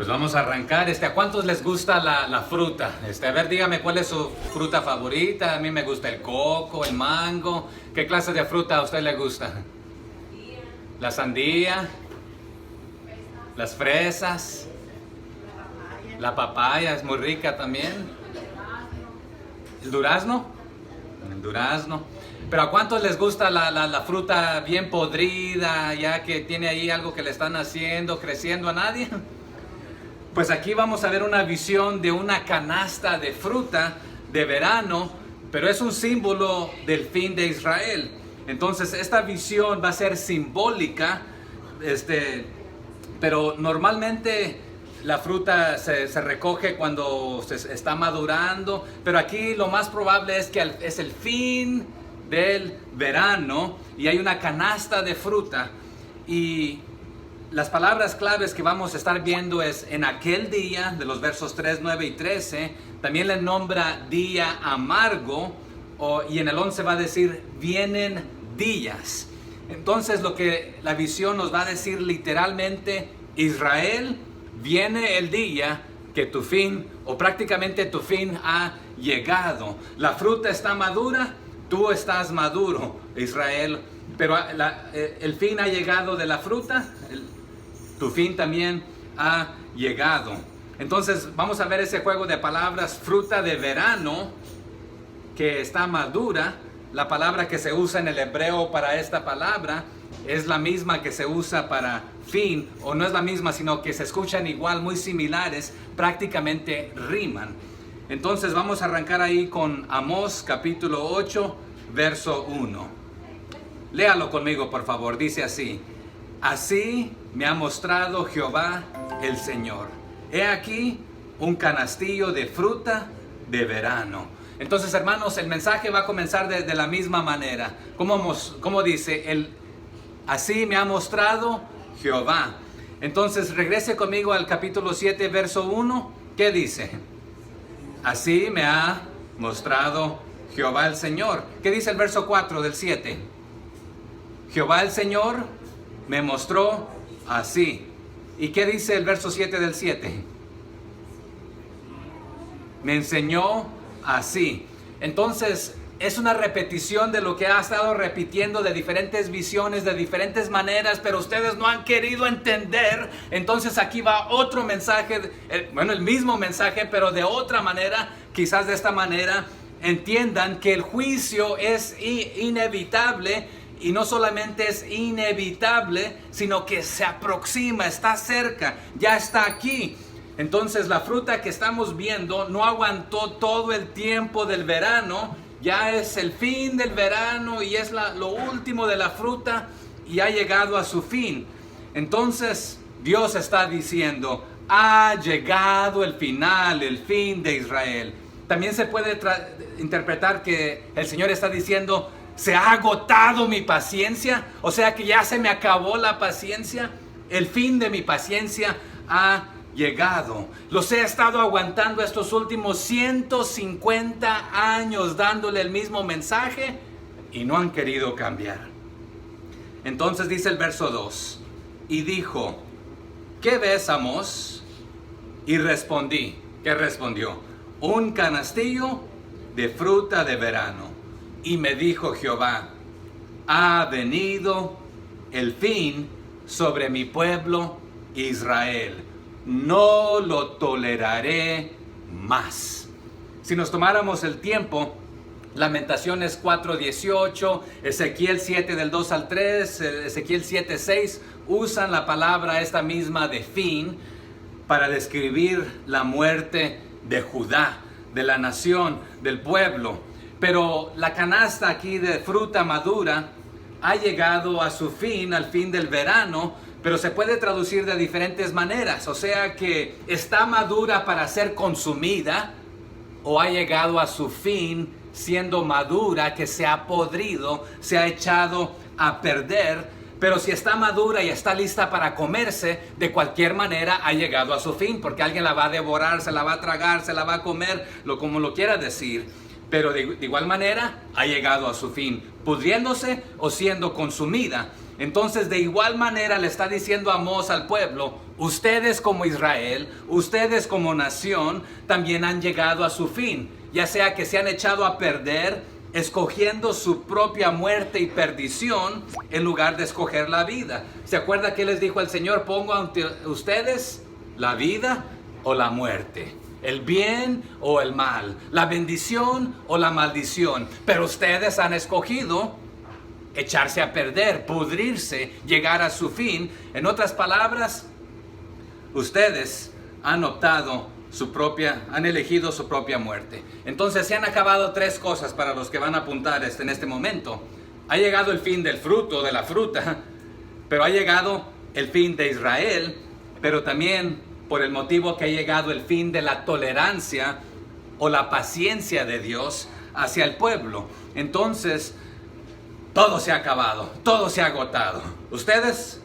Pues vamos a arrancar. ¿A cuántos les gusta la fruta? A ver, dígame cuál es su fruta favorita. A mí me gusta el coco, el mango. ¿Qué clase de fruta a usted le gusta? La sandía, las fresas, la papaya es muy rica también. ¿El durazno? El durazno. Pero ¿a cuántos les gusta la fruta bien podrida, ya que tiene ahí algo que le están haciendo, creciendo? ¿A nadie? Pues aquí vamos a ver una visión de una canasta de fruta de verano, pero es un símbolo del fin de Israel. Entonces esta visión va a ser simbólica, pero normalmente la fruta se recoge cuando se está madurando, pero aquí lo más probable es que es el fin del verano y hay una canasta de fruta. Y las palabras claves que vamos a estar viendo es en aquel día, de los versos 3, 9 y 13, también le nombra día amargo, y en el 11 va a decir vienen días. Entonces lo que la visión nos va a decir literalmente: Israel, viene el día que tu fin, o prácticamente tu fin, ha llegado. La fruta está madura, tú estás maduro, Israel, pero el fin ha llegado de la fruta. Tu fin también ha llegado. Entonces vamos a ver ese juego de palabras: fruta de verano que está madura. La palabra que se usa en el hebreo para esta palabra es la misma que se usa para fin, o no es la misma, sino que se escuchan igual, muy similares, prácticamente riman. Entonces vamos a arrancar ahí con Amós capítulo 8, verso 1. Léalo conmigo, por favor. Dice así: así me ha mostrado Jehová el Señor. He aquí un canastillo de fruta de verano. Entonces, hermanos, el mensaje va a comenzar de la misma manera. ¿Cómo dice? Así me ha mostrado Jehová. Entonces, regrese conmigo al capítulo 7, verso 1. ¿Qué dice? Así me ha mostrado Jehová el Señor. ¿Qué dice el verso 4 del 7? Jehová el Señor me mostró así. ¿Y qué dice el verso 7 del 7? Me enseñó así. Entonces es una repetición de lo que ha estado repitiendo, de diferentes visiones, de diferentes maneras, pero ustedes no han querido entender. Entonces aquí va otro mensaje, el mismo mensaje, pero de otra manera. Quizás de esta manera entiendan que el juicio es inevitable. Y no solamente es inevitable, sino que se aproxima, está cerca, ya está aquí. Entonces la fruta que estamos viendo no aguantó todo el tiempo del verano. Ya es el fin del verano y es lo último de la fruta y ha llegado a su fin. Entonces Dios está diciendo: ha llegado el final, el fin de Israel. También se puede interpretar que el Señor está diciendo: se ha agotado mi paciencia, o sea que ya se me acabó la paciencia. El fin de mi paciencia ha llegado. Los he estado aguantando estos últimos 150 años dándole el mismo mensaje y no han querido cambiar. Entonces dice el verso 2: y dijo, ¿qué ves, Amós? Y respondí. ¿Qué respondió? Un canastillo de fruta de verano. Y me dijo Jehová: ha venido el fin sobre mi pueblo Israel. No lo toleraré más. Si nos tomáramos el tiempo, Lamentaciones 4:18, Ezequiel 7 del 2 al 3, Ezequiel 7:6, usan la palabra esta misma de fin para describir la muerte de Judá, de la nación, del pueblo. Pero la canasta aquí de fruta madura ha llegado a su fin, al fin del verano, pero se puede traducir de diferentes maneras. O sea que está madura para ser consumida, o ha llegado a su fin siendo madura, que se ha podrido, se ha echado a perder. Pero si está madura y está lista para comerse, de cualquier manera ha llegado a su fin, porque alguien la va a devorar, se la va a tragar, se la va a comer, como lo quiera decir. Pero de igual manera ha llegado a su fin, pudriéndose o siendo consumida. Entonces de igual manera le está diciendo Amós al pueblo: Ustedes como Israel, ustedes como nación, también han llegado a su fin, ya sea que se han echado a perder, escogiendo su propia muerte y perdición en lugar de escoger la vida. ¿Se acuerda que les dijo el Señor? Pongo ante ustedes la vida o la muerte, el bien o el mal, la bendición o la maldición. Pero ustedes han escogido echarse a perder, pudrirse, llegar a su fin. En otras palabras, ustedes han han elegido su propia muerte. Entonces se han acabado tres cosas para los que van a apuntar en este momento. Ha llegado el fin del fruto, de la fruta, pero ha llegado el fin de Israel, pero también por el motivo que ha llegado el fin de la tolerancia o la paciencia de Dios hacia el pueblo. Entonces, todo se ha acabado, todo se ha agotado. Ustedes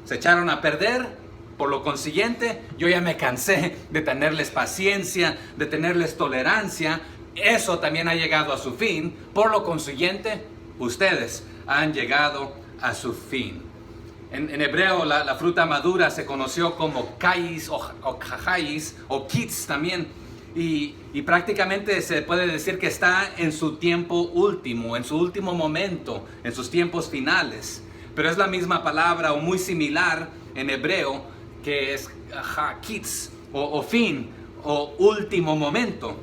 se echaron a perder, por lo consiguiente, yo ya me cansé de tenerles paciencia, de tenerles tolerancia. Eso también ha llegado a su fin. Por lo consiguiente, ustedes han llegado a su fin. En hebreo, la fruta madura se conoció como kais o kajais o kits también. Y prácticamente se puede decir que está en su tiempo último, en su último momento, en sus tiempos finales. Pero es la misma palabra o muy similar en hebreo, que es kits o fin o último momento.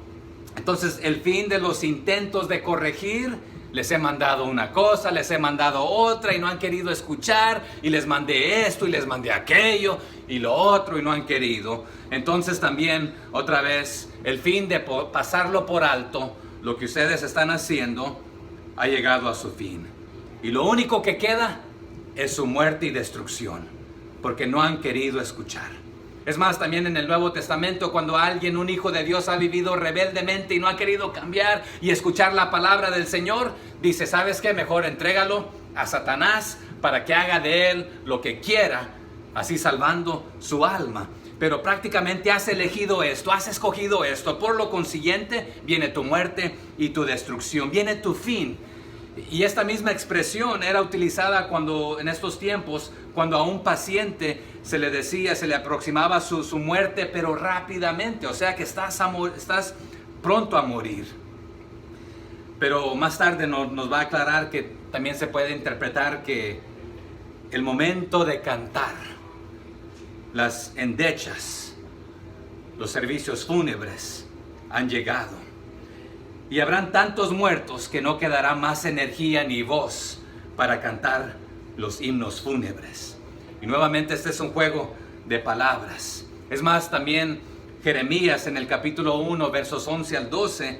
Entonces el fin de los intentos de corregir, les he mandado una cosa, les he mandado otra y no han querido escuchar, y les mandé esto y les mandé aquello y lo otro y no han querido. Entonces también otra vez el fin de pasarlo por alto, lo que ustedes están haciendo, ha llegado a su fin. Y lo único que queda es su muerte y destrucción, porque no han querido escuchar. Es más, también en el Nuevo Testamento, cuando alguien, un hijo de Dios, ha vivido rebeldemente y no ha querido cambiar y escuchar la palabra del Señor, dice, ¿sabes qué? Mejor entrégalo a Satanás para que haga de él lo que quiera, así salvando su alma. Pero prácticamente has elegido esto, has escogido esto. Por lo consiguiente, viene tu muerte y tu destrucción, viene tu fin. Y esta misma expresión era utilizada en estos tiempos, cuando a un paciente se le decía, se le aproximaba su muerte, pero rápidamente. O sea que estás pronto a morir. Pero más tarde nos va a aclarar que también se puede interpretar que el momento de cantar, las endechas, los servicios fúnebres han llegado. Y habrán tantos muertos que no quedará más energía ni voz para cantar los himnos fúnebres. Y nuevamente este es un juego de palabras. Es más, también Jeremías en el capítulo 1, versos 11 al 12,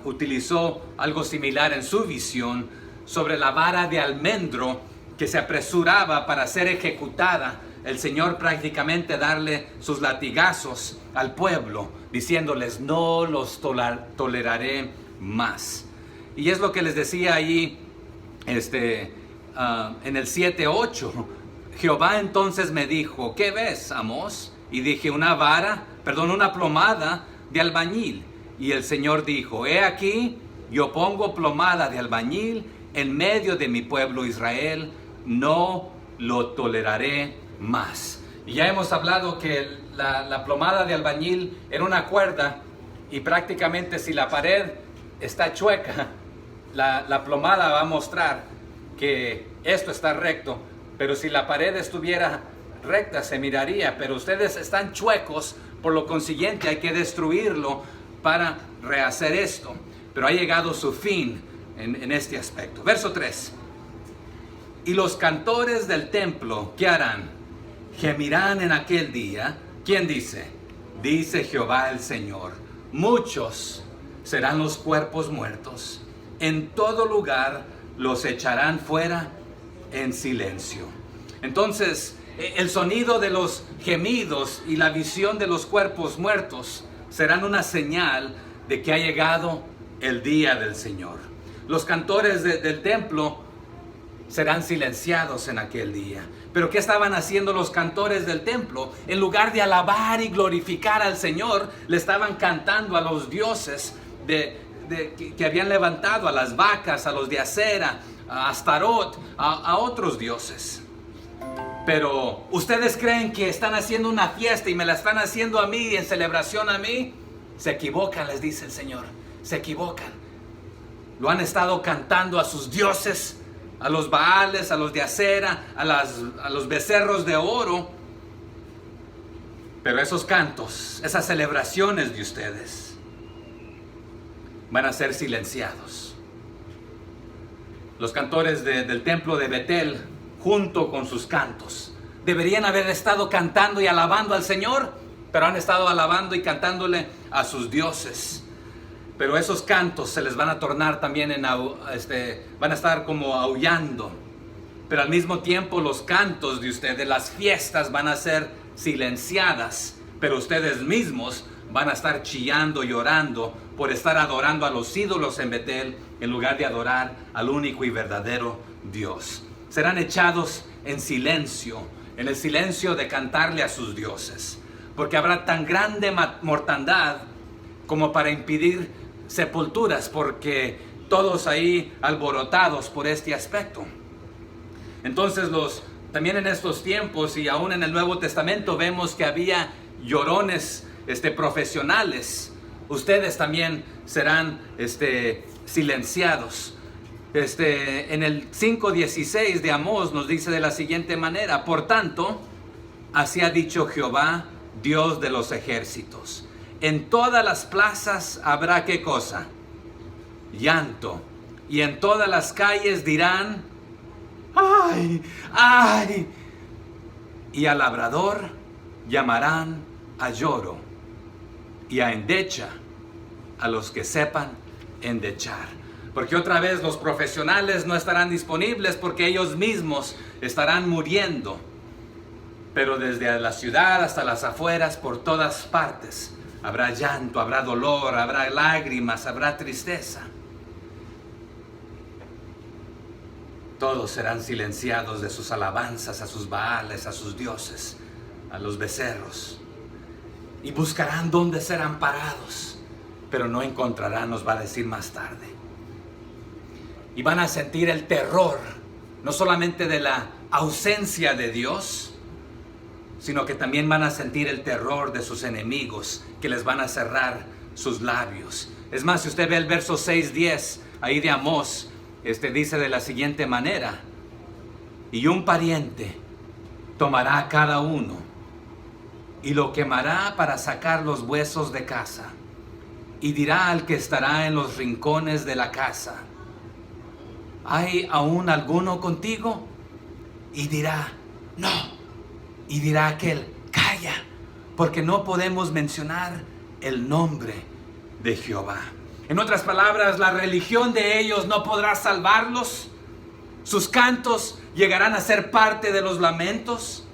utilizó algo similar en su visión sobre la vara de almendro que se apresuraba para ser ejecutada. El Señor prácticamente darle sus latigazos al pueblo, diciéndoles, no los toleraré más. Y es lo que les decía allí en el 7:8. Jehová entonces me dijo, ¿qué ves, Amós? Y dije, una plomada de albañil. Y el Señor dijo, he aquí, yo pongo plomada de albañil en medio de mi pueblo Israel, no lo toleraré más. Y ya hemos hablado que la plomada de albañil era una cuerda, y prácticamente si la pared está chueca, la plomada va a mostrar que esto está recto, pero si la pared estuviera recta se miraría, pero ustedes están chuecos, por lo consiguiente hay que destruirlo para rehacer esto. Pero ha llegado su fin en este aspecto. Verso 3. Y los cantores del templo, ¿qué harán? Gemirán en aquel día. ¿Quién dice? Dice Jehová el Señor. Muchos serán los cuerpos muertos. En todo lugar los echarán fuera en silencio. Entonces, el sonido de los gemidos y la visión de los cuerpos muertos serán una señal de que ha llegado el día del Señor. Los cantores del templo serán silenciados en aquel día. Pero ¿qué estaban haciendo los cantores del templo? En lugar de alabar y glorificar al Señor, le estaban cantando a los dioses que habían levantado, a las vacas, a los de Acera, a Astarot, a otros dioses. Pero ustedes creen que están haciendo una fiesta y me la están haciendo a mí en celebración a mí. Se equivocan, les dice el Señor. Se equivocan. Lo han estado cantando a sus dioses, a los Baales, a los de acera, a los becerros de oro. Pero esos cantos, esas celebraciones de ustedes van a ser silenciados. Los cantores del templo de Betel, junto con sus cantos, deberían haber estado cantando y alabando al Señor, pero han estado alabando y cantándole a sus dioses. Pero esos cantos se les van a tornar también van a estar como aullando. Pero al mismo tiempo los cantos de ustedes, las fiestas van a ser silenciadas, pero ustedes mismos van a estar chillando, llorando por estar adorando a los ídolos en Betel en lugar de adorar al único y verdadero Dios. Serán echados en silencio, en el silencio de cantarle a sus dioses, porque habrá tan grande mortandad como para impedir sepulturas, porque todos ahí alborotados por este aspecto. Entonces también en estos tiempos y aún en el Nuevo Testamento vemos que había llorones profesionales. Ustedes también serán silenciados. En el 5:16 de Amós nos dice de la siguiente manera: por tanto, así ha dicho Jehová, Dios de los ejércitos, en todas las plazas habrá ¿qué cosa? Llanto, y en todas las calles dirán: ¡ay! ¡ay! Y al labrador llamarán a lloro, y a endecha a los que sepan endechar. Porque otra vez los profesionales no estarán disponibles porque ellos mismos estarán muriendo. Pero desde la ciudad hasta las afueras, por todas partes, habrá llanto, habrá dolor, habrá lágrimas, habrá tristeza. Todos serán silenciados de sus alabanzas a sus Baales, a sus dioses, a los becerros. Y buscarán dónde ser amparados, pero no encontrarán, nos va a decir más tarde. Y van a sentir el terror, no solamente de la ausencia de Dios, sino que también van a sentir el terror de sus enemigos, que les van a cerrar sus labios. Es más, si usted ve el verso 6:10, ahí de Amós, dice de la siguiente manera: y un pariente tomará a cada uno y lo quemará para sacar los huesos de casa, y dirá al que estará en los rincones de la casa: ¿hay aún alguno contigo? Y dirá: no. Y dirá aquel: calla, porque no podemos mencionar el nombre de Jehová. En otras palabras, la religión de ellos no podrá salvarlos. Sus cantos llegarán a ser parte de los lamentos,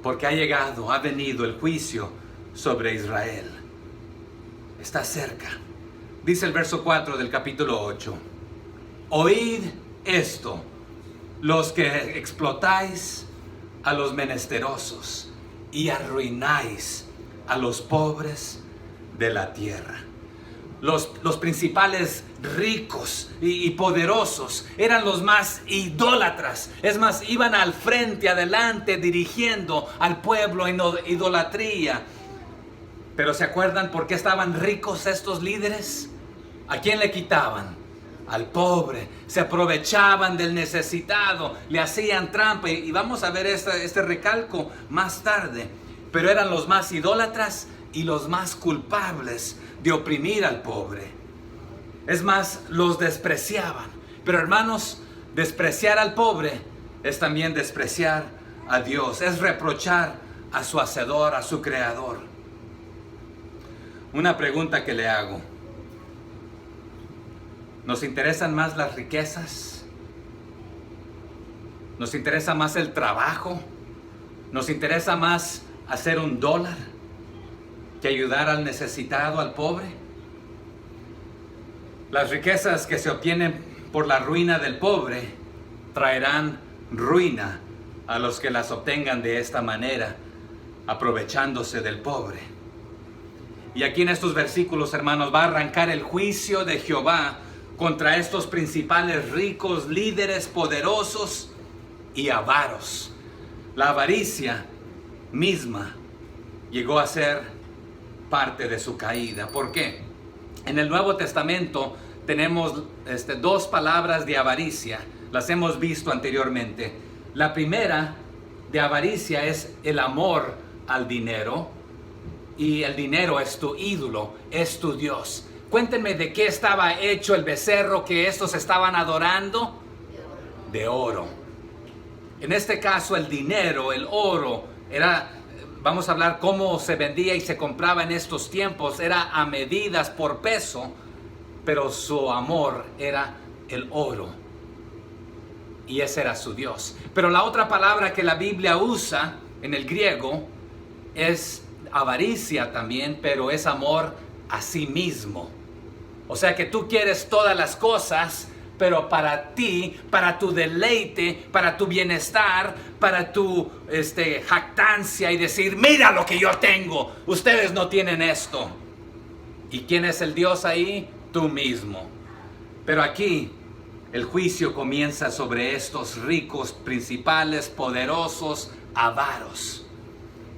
porque ha venido el juicio sobre Israel. Está cerca. Dice el verso 4 del capítulo 8: oíd esto, los que explotáis a los menesterosos y arruináis a los pobres de la tierra. Los principales ricos y poderosos eran los más idólatras. Es más, iban al frente, adelante, dirigiendo al pueblo en idolatría. Pero ¿se acuerdan por qué estaban ricos estos líderes? ¿A quién le quitaban? Al pobre. Se aprovechaban del necesitado, le hacían trampa, y vamos a ver este recalco más tarde. Pero eran los más idólatras y los más culpables de oprimir al pobre. Es más, los despreciaban. Pero hermanos, despreciar al pobre es también despreciar a Dios, es reprochar a su hacedor, a su creador. Una pregunta que le hago: ¿nos interesan más las riquezas? ¿Nos interesa más el trabajo? ¿Nos interesa más hacer $1 que ayudar al necesitado, al pobre? Las riquezas que se obtienen por la ruina del pobre traerán ruina a los que las obtengan de esta manera, aprovechándose del pobre. Y aquí en estos versículos, hermanos, va a arrancar el juicio de Jehová contra estos principales ricos, líderes poderosos, y avaros. La avaricia misma llegó a ser parte de su caída. ¿Por qué? En el Nuevo Testamento tenemos dos palabras de avaricia. Las hemos visto anteriormente. La primera de avaricia es el amor al dinero. Y el dinero es tu ídolo, es tu Dios. Cuéntenme de qué estaba hecho el becerro que estos estaban adorando. De oro. En este caso el dinero, el oro, era, vamos a hablar cómo se vendía y se compraba en estos tiempos, era a medidas por peso, pero su amor era el oro. Y ese era su Dios. Pero la otra palabra que la Biblia usa en el griego es avaricia también, pero es amor a sí mismo. O sea que tú quieres todas las cosas, pero para ti, para tu deleite, para tu bienestar, para tu jactancia y decir, mira lo que yo tengo, ustedes no tienen esto. ¿Y quién es el Dios ahí? Tú mismo. Pero aquí el juicio comienza sobre estos ricos, principales, poderosos, avaros.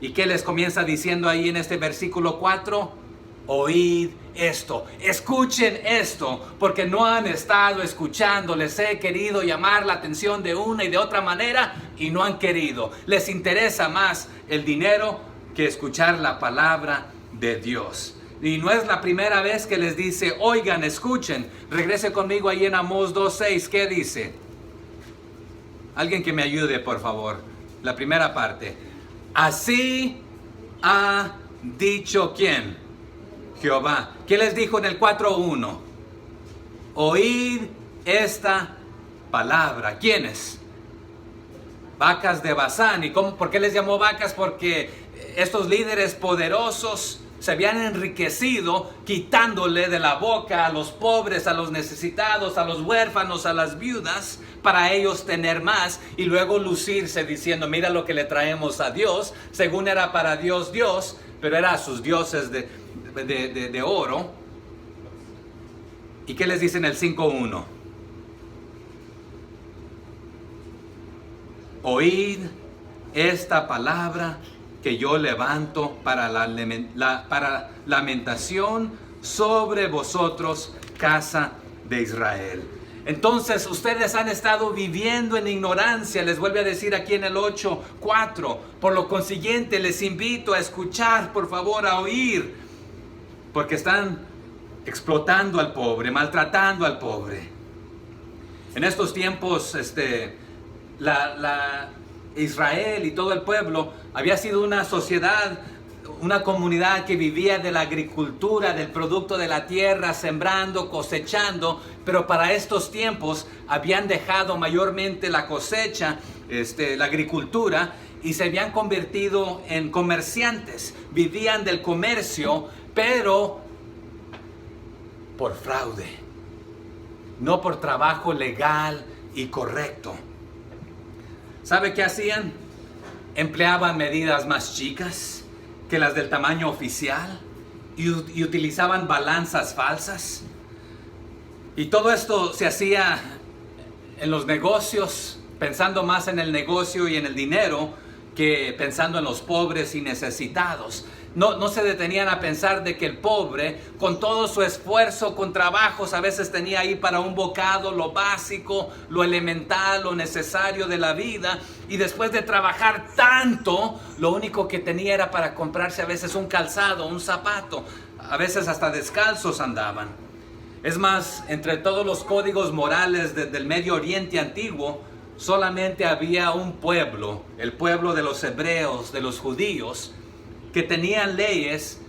¿Y qué les comienza diciendo ahí en este versículo 4? Oíd esto, escuchen esto, porque no han estado escuchando. Les he querido llamar la atención de una y de otra manera y no han querido. Les interesa más el dinero que escuchar la palabra de Dios. Y no es la primera vez que les dice, oigan, escuchen. Regrese conmigo ahí en Amós 2:6, ¿qué dice? Alguien que me ayude, por favor. La primera parte. Así ha dicho ¿quién? Jehová. ¿Qué les dijo en el 4:1? Oíd esta palabra. ¿Quiénes? Vacas de Basán. ¿Y cómo? ¿Por qué les llamó vacas? Porque estos líderes poderosos se habían enriquecido quitándole de la boca a los pobres, a los necesitados, a los huérfanos, a las viudas, para ellos tener más y luego lucirse diciendo, mira lo que le traemos a Dios. Según era para Dios, Dios, pero era a sus dioses de oro. ¿Y qué les dice en el 5:1? Oíd esta palabra que yo levanto para para lamentación sobre vosotros, casa de Israel. Entonces ustedes han estado viviendo en ignorancia. Les vuelve a decir aquí en el 8:4. Por lo consiguiente les invito a escuchar, por favor, a oír, porque están explotando al pobre, maltratando al pobre. En estos tiempos Israel y todo el pueblo había sido una sociedad, una comunidad que vivía de la agricultura, del producto de la tierra, sembrando, cosechando, pero para estos tiempos habían dejado mayormente la cosecha, la agricultura, y se habían convertido en comerciantes. Vivían del comercio, pero por fraude, no por trabajo legal y correcto. ¿Sabe qué hacían? Empleaban medidas más chicas que las del tamaño oficial y utilizaban balanzas falsas. Y todo esto se hacía en los negocios, pensando más en el negocio y en el dinero que pensando en los pobres y necesitados. No se detenían a pensar de que el pobre, con todo su esfuerzo, con trabajos, a veces tenía ahí para un bocado lo básico, lo elemental, lo necesario de la vida. Y después de trabajar tanto, lo único que tenía era para comprarse a veces un calzado, un zapato. A veces hasta descalzos andaban. Es más, entre todos los códigos morales del Medio Oriente antiguo, solamente había un pueblo, el pueblo de los hebreos, de los judíos, que tenían leyes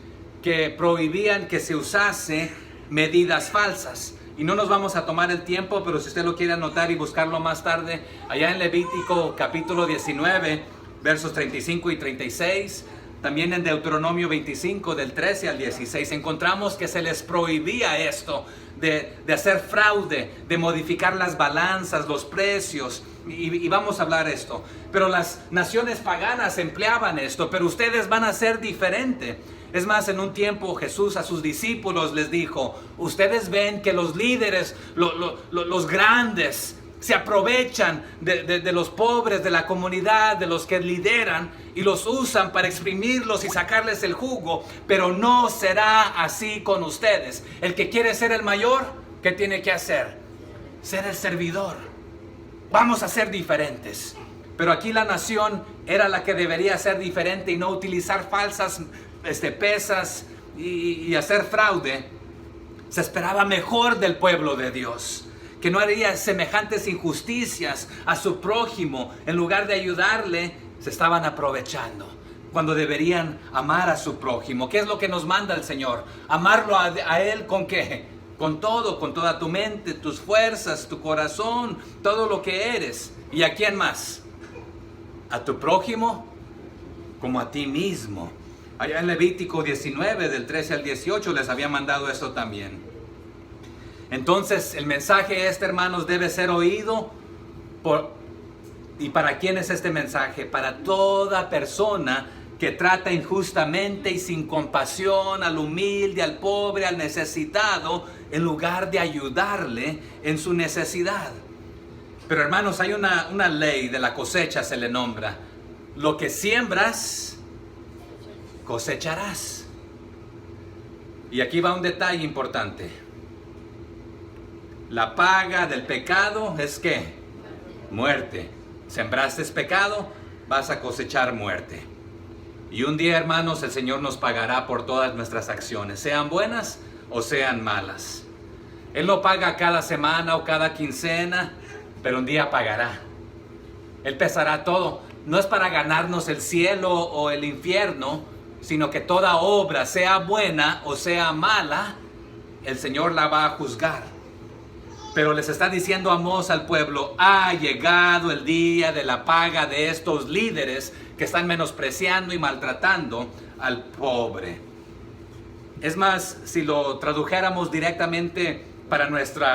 que prohibían que se usase medidas falsas. Y no nos vamos a tomar el tiempo, pero si usted lo quiere anotar y buscarlo más tarde, allá en Levítico capítulo 19, versos 35 y 36, también en Deuteronomio 25, del 13 al 16, encontramos que se les prohibía esto, de hacer fraude, de modificar las balanzas, los precios, y vamos a hablar esto. Pero las naciones paganas empleaban esto, pero ustedes van a ser diferente. Es más, en un tiempo Jesús a sus discípulos les dijo, ustedes ven que los líderes, los grandes, se aprovechan de los pobres, de la comunidad, de los que lideran y los usan para exprimirlos y sacarles el jugo, pero no será así con ustedes. El que quiere ser el mayor, ¿qué tiene que hacer? Ser el servidor. Vamos a ser diferentes. Pero aquí la nación era la que debería ser diferente y no utilizar falsas pesas y hacer fraude. Se esperaba mejor del pueblo de Dios, que no haría semejantes injusticias a su prójimo. En lugar de ayudarle, se estaban aprovechando, cuando deberían amar a su prójimo. ¿Qué es lo que nos manda el Señor? Amarlo a Él, ¿con qué? Con todo, con toda tu mente, tus fuerzas, tu corazón, todo lo que eres. ¿Y a quién más? A tu prójimo como a ti mismo. Allá en Levítico 19, del 13 al 18, les había mandado esto también. Entonces, el mensaje hermanos, debe ser oído ¿y para quién es este mensaje? Para toda persona que trata injustamente y sin compasión al humilde, al pobre, al necesitado, en lugar de ayudarle en su necesidad. Pero hermanos, hay una ley de la cosecha, se le nombra. Lo que siembras, cosecharás. Y aquí va un detalle importante. La paga del pecado es ¿qué? Muerte. Sembraste pecado, vas a cosechar muerte. Y un día, hermanos, el Señor nos pagará por todas nuestras acciones, sean buenas o sean malas. Él no paga cada semana o cada quincena, pero un día pagará. Él pesará todo. No es para ganarnos el cielo o el infierno, sino que toda obra, sea buena o sea mala, el Señor la va a juzgar. Pero les está diciendo Amós al pueblo: ha llegado el día de la paga de estos líderes que están menospreciando y maltratando al pobre. Es más, si lo tradujéramos directamente para nuestro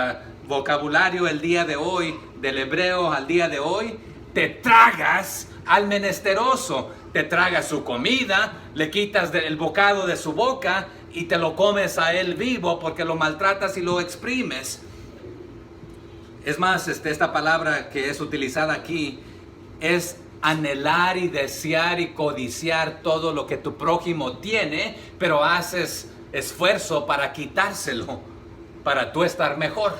vocabulario el día de hoy, del hebreo al día de hoy, te tragas al menesteroso, te tragas su comida, le quitas el bocado de su boca y te lo comes a él vivo porque lo maltratas y lo exprimes. Es más, esta palabra que es utilizada aquí es anhelar y desear y codiciar todo lo que tu prójimo tiene, pero haces esfuerzo para quitárselo, para tú estar mejor.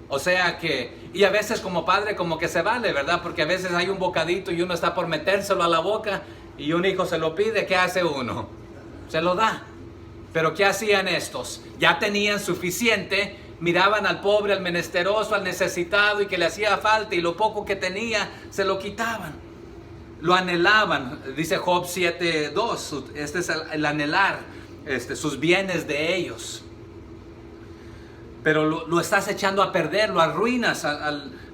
O sea que, y a veces como padre como que se vale, ¿verdad? Porque a veces hay un bocadito y uno está por metérselo a la boca y un hijo se lo pide, ¿qué hace uno? Se lo da. Pero ¿qué hacían estos? Ya tenían suficiente, miraban al pobre, al menesteroso, al necesitado y que le hacía falta y lo poco que tenía se lo quitaban. Lo anhelaban, dice Job 7:2, este es el anhelar sus bienes de ellos. Pero lo estás echando a perder, lo arruinas,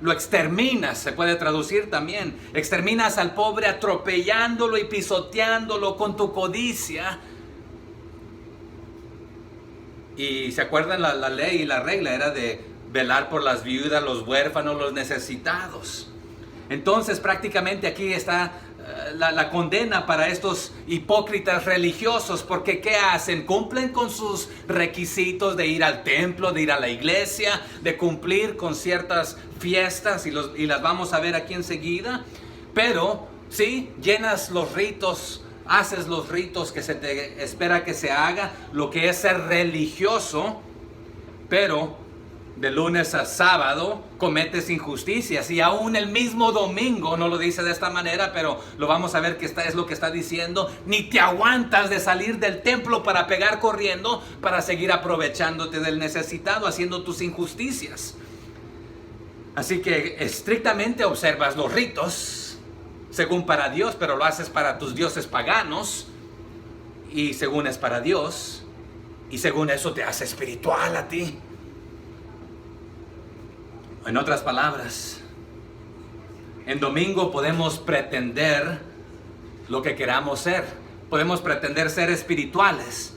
lo exterminas, se puede traducir también. Exterminas al pobre atropellándolo y pisoteándolo con tu codicia. Y se acuerdan, la ley y la regla era de velar por las viudas, los huérfanos, los necesitados. Entonces prácticamente aquí está la condena para estos hipócritas religiosos, porque ¿qué hacen? Cumplen con sus requisitos de ir al templo, de ir a la iglesia, de cumplir con ciertas fiestas y las vamos a ver aquí enseguida, pero sí, llenas los ritos, haces los ritos que se te espera que se haga, lo que es ser religioso, pero de lunes a sábado cometes injusticias, y aún el mismo domingo, no lo dice de esta manera, pero lo vamos a ver que es lo que está diciendo, ni te aguantas de salir del templo para pegar corriendo, para seguir aprovechándote del necesitado, haciendo tus injusticias. Así que estrictamente observas los ritos, según para Dios, pero lo haces para tus dioses paganos, y según es para Dios, y según eso te hace espiritual a ti. En otras palabras, en domingo podemos pretender lo que queramos ser. Podemos pretender ser espirituales,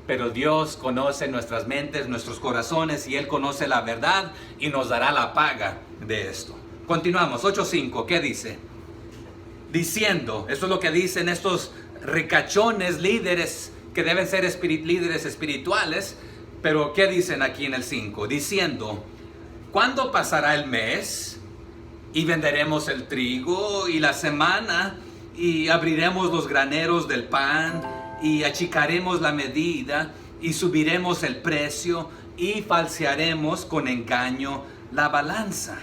pero Dios conoce nuestras mentes, nuestros corazones, y Él conoce la verdad y nos dará la paga de esto. Continuamos, 8:5, ¿qué dice? Diciendo, esto es lo que dicen estos ricachones líderes que deben ser líderes espirituales, pero ¿qué dicen aquí en el 5? Diciendo: ¿cuándo pasará el mes y venderemos el trigo y la semana, y abriremos los graneros del pan, y achicaremos la medida, y subiremos el precio, y falsearemos con engaño la balanza.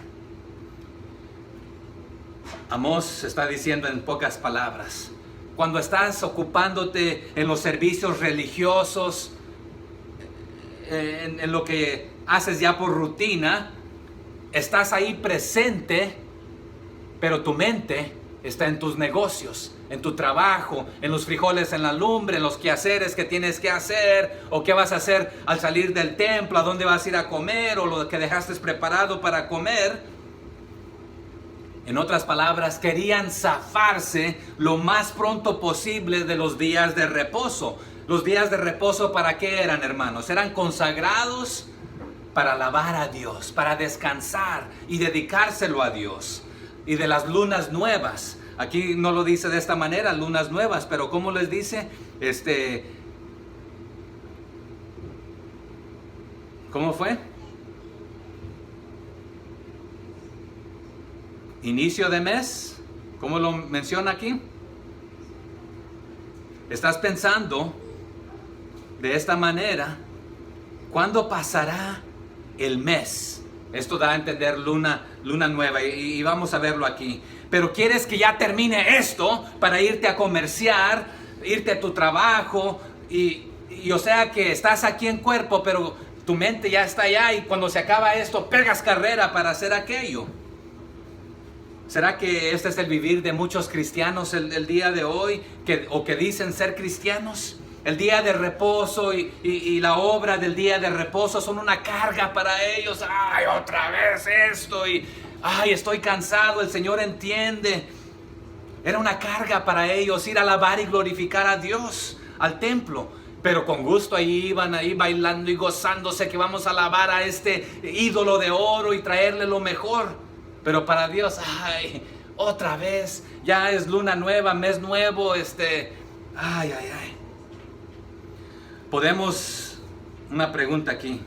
Amós está diciendo en pocas palabras, cuando estás ocupándote en los servicios religiosos, en lo que haces ya por rutina, estás ahí presente, pero tu mente está en tus negocios, en tu trabajo, en los frijoles en la lumbre, en los quehaceres que tienes que hacer, o qué vas a hacer al salir del templo, a dónde vas a ir a comer, o lo que dejaste preparado para comer. En otras palabras, querían zafarse lo más pronto posible de los días de reposo. Los días de reposo, ¿para qué eran, hermanos? Eran consagrados para alabar a Dios, para descansar y dedicárselo a Dios. Y de las lunas nuevas, aquí no lo dice de esta manera, lunas nuevas, pero ¿cómo les dice? ¿Cómo fue? Inicio de mes, ¿cómo lo menciona aquí? Estás pensando de esta manera, ¿cuándo pasará el mes? Esto da a entender luna nueva y vamos a verlo aquí. Pero quieres que ya termine esto para irte a comerciar, irte a tu trabajo y o sea que estás aquí en cuerpo, pero tu mente ya está allá y cuando se acaba esto, pegas carrera para hacer aquello. ¿Será que este es el vivir de muchos cristianos el día de hoy? O que dicen ser cristianos. El día de reposo y la obra del día de reposo son una carga para ellos. ¡Ay, otra vez esto! Y ¡ay, estoy cansado! El Señor entiende. Era una carga para ellos ir a alabar y glorificar a Dios al templo. Pero con gusto ahí iban ahí bailando y gozándose que vamos a alabar a este ídolo de oro y traerle lo mejor. Pero para Dios, ay, otra vez, ya es luna nueva, mes nuevo, ay. Una pregunta aquí.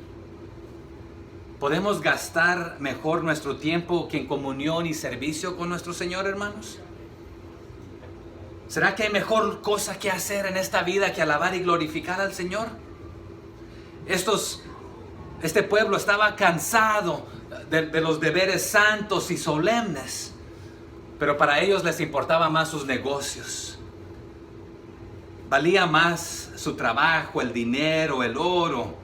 ¿Podemos gastar mejor nuestro tiempo que en comunión y servicio con nuestro Señor, hermanos? ¿Será que hay mejor cosa que hacer en esta vida que alabar y glorificar al Señor? Este pueblo estaba cansado de los deberes santos y solemnes, pero para ellos les importaba más sus negocios. Valía más su trabajo, el dinero, el oro.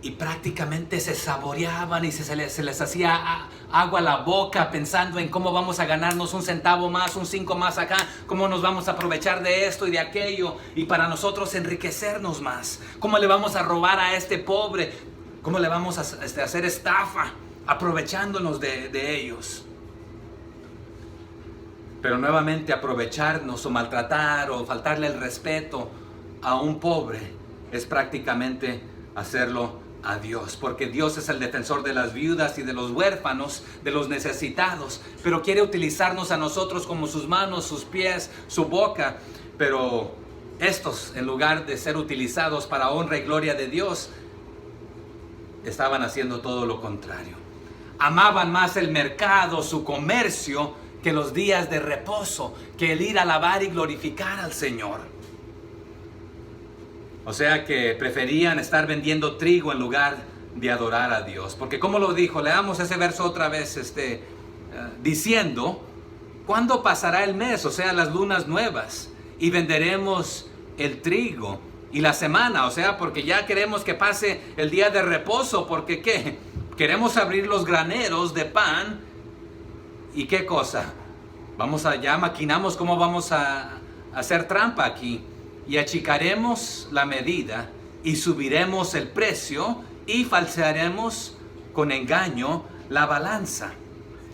Y prácticamente se saboreaban y se les hacía agua a la boca pensando en cómo vamos a ganarnos un centavo más, un 5 más acá, cómo nos vamos a aprovechar de esto y de aquello y para nosotros enriquecernos más. ¿Cómo le vamos a robar a este pobre? ¿Cómo le vamos a hacer estafa aprovechándonos de ellos? Pero nuevamente aprovecharnos o maltratar o faltarle el respeto a un pobre es prácticamente hacerlo a Dios, porque Dios es el defensor de las viudas y de los huérfanos, de los necesitados, pero quiere utilizarnos a nosotros como sus manos, sus pies, su boca. Pero estos, en lugar de ser utilizados para honra y gloria de Dios, estaban haciendo todo lo contrario. Amaban más el mercado, su comercio, que los días de reposo, que el ir a alabar y glorificar al Señor. O sea que preferían estar vendiendo trigo en lugar de adorar a Dios. Porque como lo dijo, leamos ese verso otra vez, diciendo, ¿cuándo pasará el mes? O sea, las lunas nuevas. Y venderemos el trigo y la semana. O sea, porque ya queremos que pase el día de reposo. Porque ¿qué? Queremos abrir los graneros de pan. ¿Y qué cosa? Ya maquinamos cómo vamos a hacer trampa aquí. Y achicaremos la medida y subiremos el precio y falsearemos con engaño la balanza.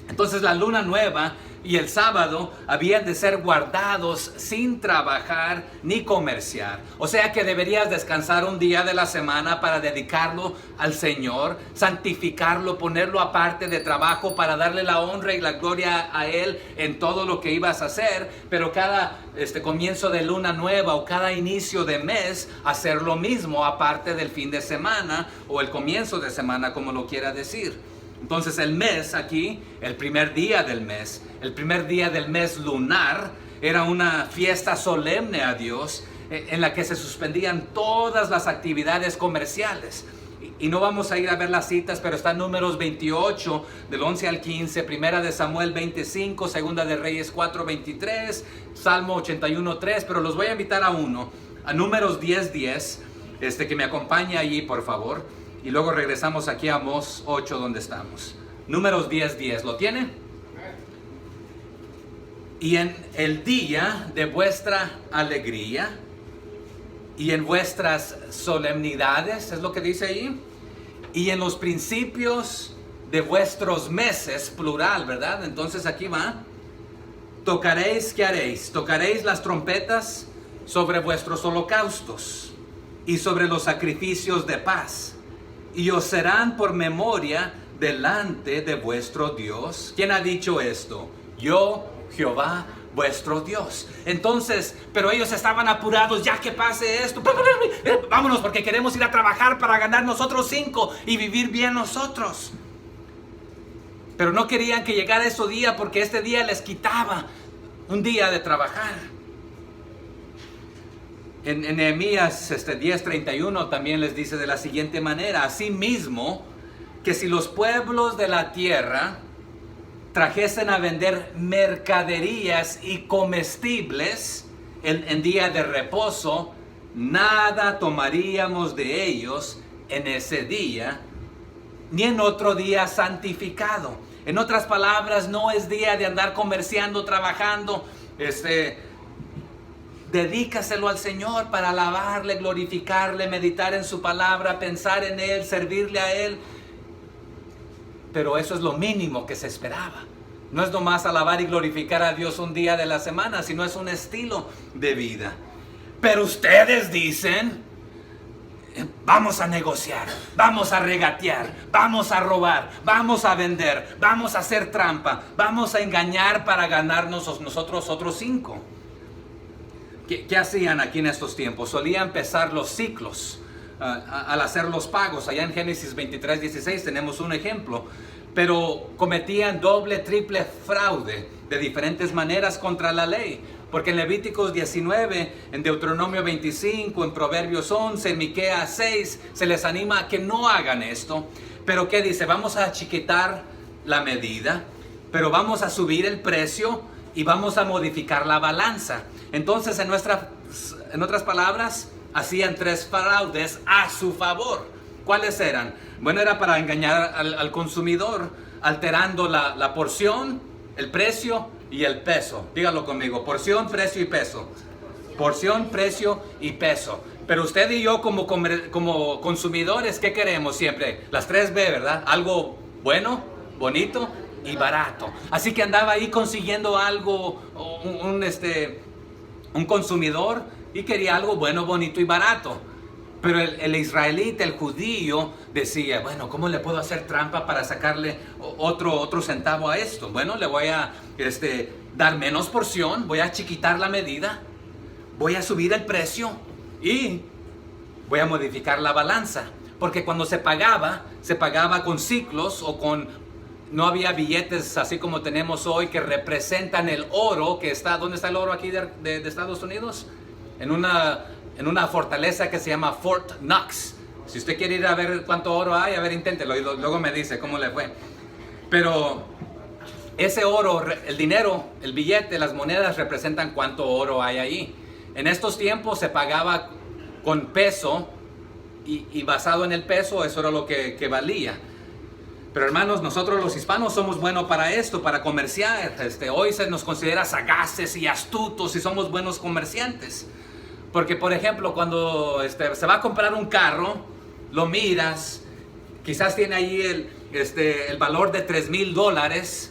Entonces la luna nueva y el sábado habían de ser guardados sin trabajar ni comerciar. O sea que deberías descansar un día de la semana para dedicarlo al Señor, santificarlo, ponerlo aparte de trabajo para darle la honra y la gloria a Él en todo lo que ibas a hacer. Pero cada comienzo de luna nueva o cada inicio de mes, hacer lo mismo aparte del fin de semana o el comienzo de semana, como lo quiera decir. Entonces el mes aquí, el primer día del mes lunar, era una fiesta solemne a Dios, en la que se suspendían todas las actividades comerciales. Y no vamos a ir a ver las citas, pero está Números 28, del 11 al 15, Primera de Samuel 25, Segunda de Reyes 4, 23, Salmo 81, 3, pero los voy a invitar a Números 10, 10, que me acompañe allí, por favor, y luego regresamos aquí a Amós 8, donde estamos. Números 10, 10, ¿lo tiene? Y en el día de vuestra alegría y en vuestras solemnidades, es lo que dice ahí, y en los principios de vuestros meses, plural, ¿verdad? Entonces aquí va, tocaréis, ¿qué haréis? Tocaréis las trompetas sobre vuestros holocaustos y sobre los sacrificios de paz, y os serán por memoria delante de vuestro Dios. ¿Quién ha dicho esto? Yo, Jehová, vuestro Dios. Entonces, pero ellos estaban apurados, ya que pase esto, vámonos, porque queremos ir a trabajar para ganar nosotros 5 y vivir bien nosotros. Pero no querían que llegara ese día, porque este día les quitaba un día de trabajar. En Nehemías 10:31 también les dice de la siguiente manera: asimismo, que si los pueblos de la tierra trajesen a vender mercaderías y comestibles en día de reposo, nada tomaríamos de ellos en ese día, ni en otro día santificado. En otras palabras, no es día de andar comerciando, trabajando. Dedícaselo al Señor para alabarle, glorificarle, meditar en su palabra, pensar en Él, servirle a Él. Pero eso es lo mínimo que se esperaba. No es nomás alabar y glorificar a Dios un día de la semana, sino es un estilo de vida. Pero ustedes dicen: vamos a negociar, vamos a regatear, vamos a robar, vamos a vender, vamos a hacer trampa, vamos a engañar para ganarnos nosotros otros 5. ¿Qué hacían aquí en estos tiempos? Solían pesar los ciclos al hacer los pagos. Allá en Génesis 23, 16 tenemos un ejemplo. Pero cometían doble, triple fraude de diferentes maneras contra la ley. Porque en Levíticos 19, en Deuteronomio 25, en Proverbios 11, en Miqueas 6, se les anima a que no hagan esto. Pero ¿qué dice? Vamos a achiquitar la medida, pero vamos a subir el precio y vamos a modificar la balanza. Entonces, en otras palabras, hacían 3 fraudes a su favor. ¿Cuáles eran? Bueno, era para engañar al consumidor, alterando la porción, el precio y el peso. Dígalo conmigo: porción, precio y peso. Porción, precio y peso. Pero usted y yo como consumidores, ¿qué queremos siempre? Las 3B, ¿verdad? Algo bueno, bonito y barato. Así que andaba ahí consiguiendo algo, un consumidor, y quería algo bueno, bonito y barato. Pero el israelita, el judío, decía: bueno, ¿cómo le puedo hacer trampa para sacarle otro centavo a esto? Bueno, le voy a dar menos porción, voy a chiquitar la medida, voy a subir el precio y voy a modificar la balanza. Porque cuando se pagaba con ciclos o no había billetes así como tenemos hoy, que representan el oro que está. ¿Dónde está el oro aquí de Estados Unidos? En una fortaleza que se llama Fort Knox. Si usted quiere ir a ver cuánto oro hay, a ver, inténtelo y luego me dice cómo le fue. Pero ese oro, el dinero, el billete, las monedas representan cuánto oro hay ahí. En estos tiempos se pagaba con peso y basado en el peso, eso era lo que valía. Pero hermanos, nosotros los hispanos somos buenos para esto, para comerciar. Hoy se nos considera sagaces y astutos y somos buenos comerciantes. Porque, por ejemplo, cuando se va a comprar un carro, lo miras, quizás tiene ahí el valor de $3,000.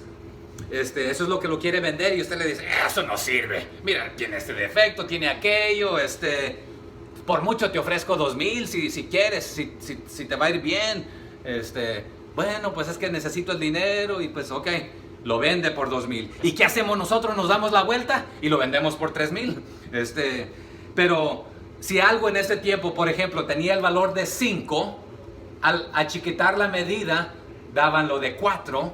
Eso es lo que lo quiere vender, y usted le dice: eso no sirve. Mira, tiene este defecto, tiene aquello, por mucho te ofrezco $2,000 si quieres, si te va a ir bien. Bueno, pues es que necesito el dinero, y pues ok, lo vende por $2,000. ¿Y qué hacemos nosotros? Nos damos la vuelta y lo vendemos por $3,000. Pero si algo en ese tiempo, por ejemplo, tenía el valor de 5, al achiquitar la medida, daban lo de 4,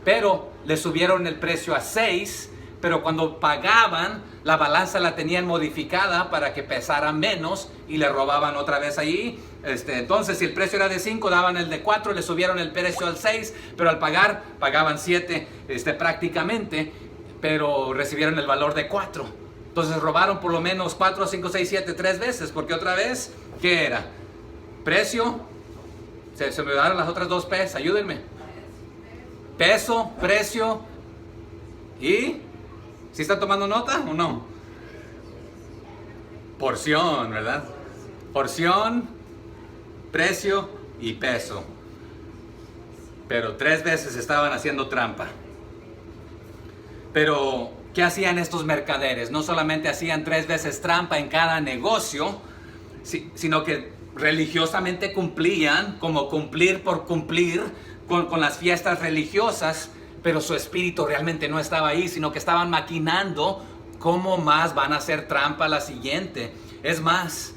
pero le subieron el precio a 6, pero cuando pagaban, la balanza la tenían modificada para que pesara menos y le robaban otra vez allí. Entonces, si el precio era de 5, daban el de 4, le subieron el precio al 6, pero al pagar, pagaban 7 prácticamente, pero recibieron el valor de 4. Entonces robaron por lo menos 4, 5, 6, 7, 3 veces, porque otra vez, ¿qué era? Precio, se me daron las otras 2 P's, ayúdenme. Peso, precio y... ¿Sí están tomando nota o no? Porción, ¿verdad? Porción, precio y peso. Pero 3 veces estaban haciendo trampa. Pero, ¿qué hacían estos mercaderes? No solamente hacían 3 veces trampa en cada negocio, sino que religiosamente cumplían, como cumplir por cumplir, con las fiestas religiosas, pero su espíritu realmente no estaba ahí, sino que estaban maquinando cómo más van a hacer trampa la siguiente. Es más,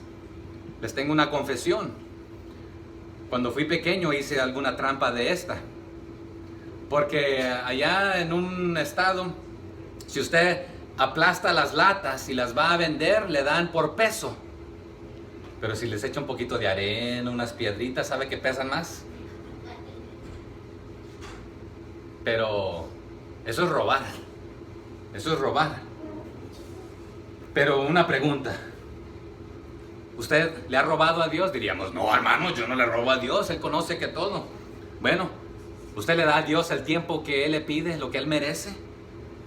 les tengo una confesión. Cuando fui pequeño hice alguna trampa de esta. Porque allá en un estado, si usted aplasta las latas y las va a vender, le dan por peso. Pero si les echa un poquito de arena, unas piedritas, ¿sabe que pesan más? Pero eso es robar. Eso es robar. Pero una pregunta. ¿Usted le ha robado a Dios? Diríamos, no, hermano, yo no le robo a Dios. Él conoce que todo. Bueno, ¿usted le da a Dios el tiempo que Él le pide, lo que Él merece?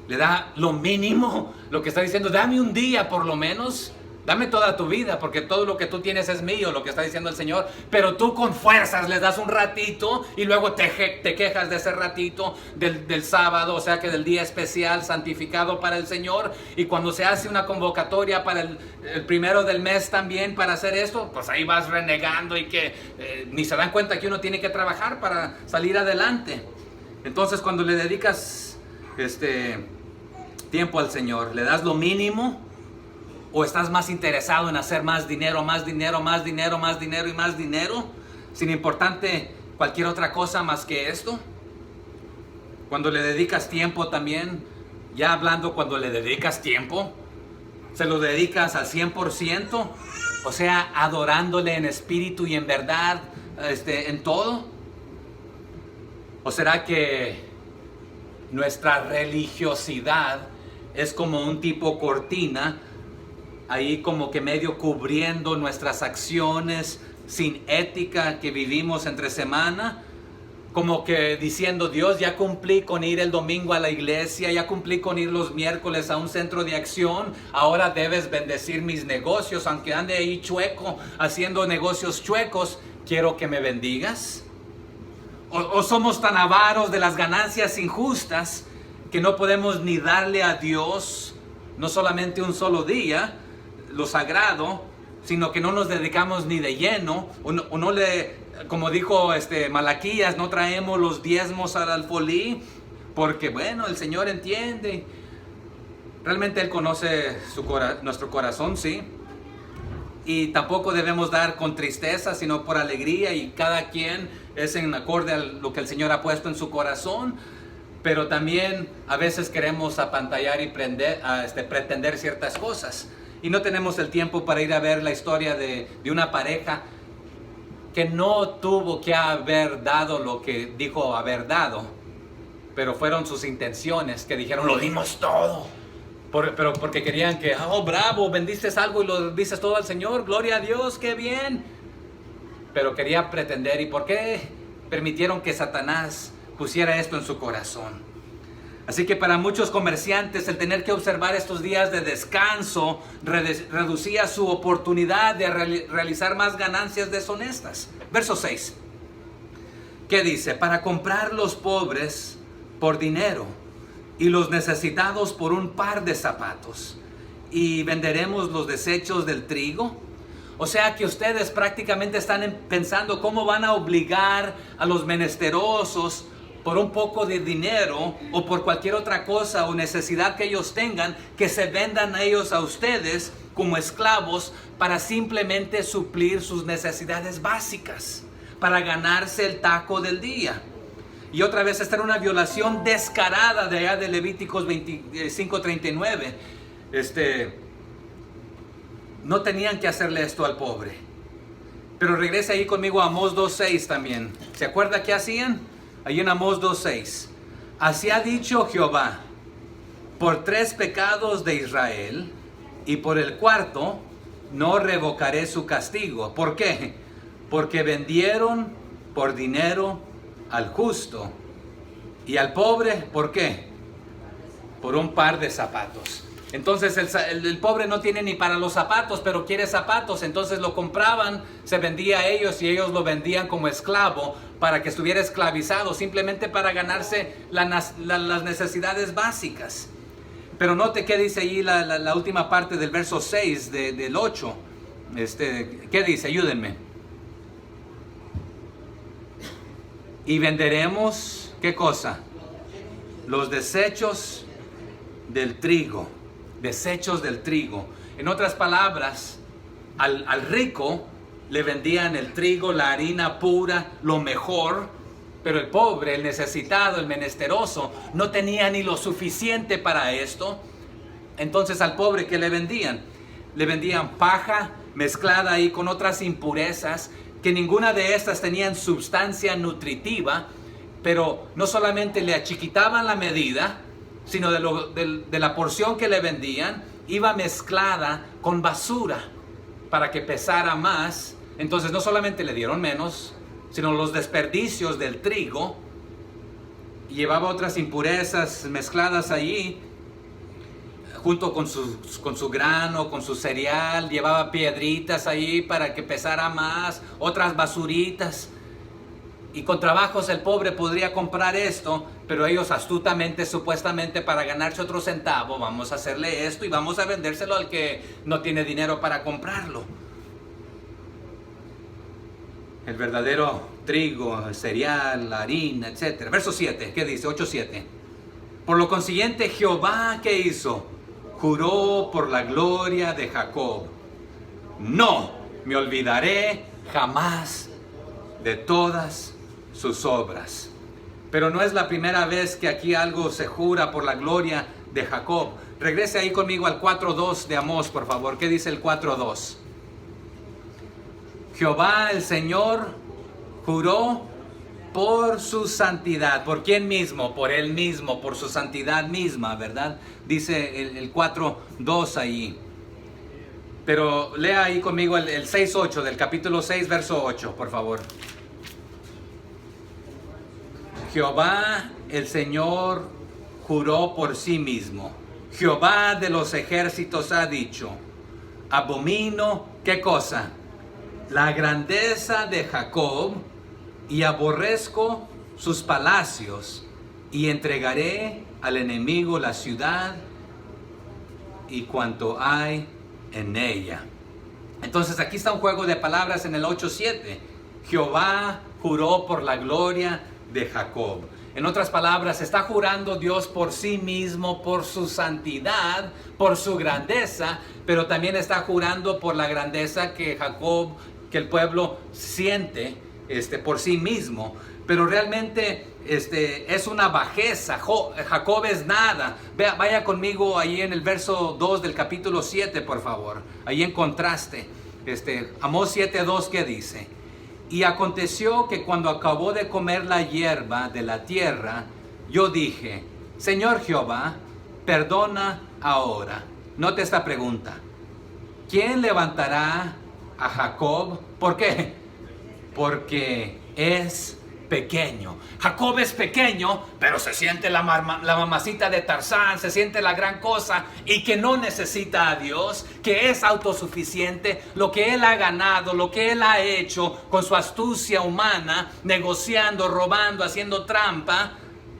¿Le da lo mínimo? Lo que está diciendo, dame un día por lo menos. Dame toda tu vida, porque todo lo que tú tienes es mío, lo que está diciendo el Señor. Pero tú con fuerzas le das un ratito y luego te quejas de ese ratito del sábado, o sea que del día especial santificado para el Señor. Y cuando se hace una convocatoria para el primero del mes también para hacer esto, pues ahí vas renegando y que ni se dan cuenta que uno tiene que trabajar para salir adelante. Entonces cuando le dedicas tiempo al Señor, ¿le das lo mínimo? ¿O estás más interesado en hacer más dinero, más dinero, más dinero, más dinero y más dinero? Sin importarte cualquier otra cosa más que esto. Cuando le dedicas tiempo también, ya hablando cuando le dedicas tiempo, ¿se lo dedicas al 100%? O sea, adorándole en espíritu y en verdad, en todo. ¿O será que nuestra religiosidad es como un tipo cortina, ahí como que medio cubriendo nuestras acciones sin ética que vivimos entre semana? Como que diciendo, Dios, ya cumplí con ir el domingo a la iglesia, ya cumplí con ir los miércoles a un centro de acción, ahora debes bendecir mis negocios, aunque ande ahí chueco, haciendo negocios chuecos, quiero que me bendigas. O somos tan avaros de las ganancias injustas que no podemos ni darle a Dios, no solamente un solo día, lo sagrado, sino que no nos dedicamos ni de lleno, o no le, como dijo Malaquías, no traemos los diezmos al alfolí, porque bueno, el Señor entiende. Realmente Él conoce nuestro corazón, sí. Y tampoco debemos dar con tristeza, sino por alegría, y cada quien es en acorde a lo que el Señor ha puesto en su corazón. Pero también a veces queremos apantallar y pretender ciertas cosas. Y no tenemos el tiempo para ir a ver la historia de una pareja que no tuvo que haber dado lo que dijo haber dado, pero fueron sus intenciones, que dijeron, lo dimos todo. Pero porque querían que, oh, bravo, bendices algo y lo dices todo al Señor, gloria a Dios, qué bien. Pero quería pretender. ¿Y por qué permitieron que Satanás pusiera esto en su corazón? Así que para muchos comerciantes el tener que observar estos días de descanso reducía su oportunidad de realizar más ganancias deshonestas. Verso 6. ¿Qué dice? Para comprar los pobres por dinero y los necesitados por un par de zapatos, y venderemos los desechos del trigo. O sea que ustedes prácticamente están pensando cómo van a obligar a los menesterosos por un poco de dinero o por cualquier otra cosa o necesidad que ellos tengan, que se vendan a ellos a ustedes como esclavos para simplemente suplir sus necesidades básicas, para ganarse el taco del día. Y otra vez esta era una violación descarada de allá de Levíticos 25:39. No tenían que hacerle esto al pobre. Pero regresa ahí conmigo a Amós 2:6 también. ¿Se acuerda qué hacían? Ahí en Amós 2:6. Así ha dicho Jehová: por 3 pecados de Israel, y por el cuarto no revocaré su castigo. ¿Por qué? Porque vendieron por dinero al justo, y al pobre, ¿por qué? Por un par de zapatos. Entonces el pobre no tiene ni para los zapatos, pero quiere zapatos. Entonces lo compraban, se vendía a ellos y ellos lo vendían como esclavo para que estuviera esclavizado, simplemente para ganarse las necesidades básicas. Pero note qué dice ahí la última parte del verso 6 del 8. ¿Qué dice? Ayúdenme. Y venderemos, ¿qué cosa? Los desechos del trigo. Desechos del trigo. En otras palabras, al rico le vendían el trigo, la harina pura, lo mejor, pero el pobre, el necesitado, el menesteroso, no tenía ni lo suficiente para esto. Entonces al pobre, ¿qué le vendían? Le vendían paja mezclada ahí con otras impurezas, que ninguna de estas tenían sustancia nutritiva, pero no solamente le achiquitaban la medida, sino de la porción que le vendían, iba mezclada con basura para que pesara más. Entonces no solamente le dieron menos, sino los desperdicios del trigo, llevaba otras impurezas mezcladas allí, junto con su grano, con su cereal, llevaba piedritas ahí para que pesara más, otras basuritas. Y con trabajos el pobre podría comprar esto, pero ellos astutamente, supuestamente para ganarse otro centavo, vamos a hacerle esto y vamos a vendérselo al que no tiene dinero para comprarlo. El verdadero trigo, el cereal, la harina, etc. Verso 7, ¿qué dice? 8:7. Por lo consiguiente, Jehová, ¿qué hizo? Juró por la gloria de Jacob: no me olvidaré jamás de todas sus obras. Pero no es la primera vez que aquí algo se jura por la gloria de Jacob. Regrese ahí conmigo al 4:2 de Amós, por favor. ¿Qué dice el 4:2? Jehová el Señor juró por su santidad. ¿Por quién mismo? Por él mismo, por su santidad misma, ¿verdad? Dice el 4:2 ahí. Pero lea ahí conmigo el 6:8 del capítulo 6, verso 8, por favor. Jehová el Señor juró por sí mismo. Jehová de los ejércitos ha dicho: abomino, ¿qué cosa? La grandeza de Jacob, y aborrezco sus palacios, y entregaré al enemigo la ciudad y cuanto hay en ella. Entonces aquí está un juego de palabras en el 8:7. Jehová juró por la gloria de Jacob. En otras palabras, está jurando Dios por sí mismo, por su santidad, por su grandeza, pero también está jurando por la grandeza que Jacob, que el pueblo siente por sí mismo. Pero realmente es una bajeza. Jacob es nada. Vaya conmigo ahí en el verso 2 del capítulo 7, por favor. Ahí en contraste. Amós 7:2, ¿qué dice? Y aconteció que cuando acabó de comer la hierba de la tierra, yo dije: Señor Jehová, perdona ahora. Note esta pregunta: ¿quién levantará a Jacob? ¿Por qué? Porque es pequeño. Jacob es pequeño, pero se siente la mamacita de Tarzán, se siente la gran cosa, y que no necesita a Dios, que es autosuficiente. Lo que él ha ganado, lo que él ha hecho con su astucia humana, negociando, robando, haciendo trampa,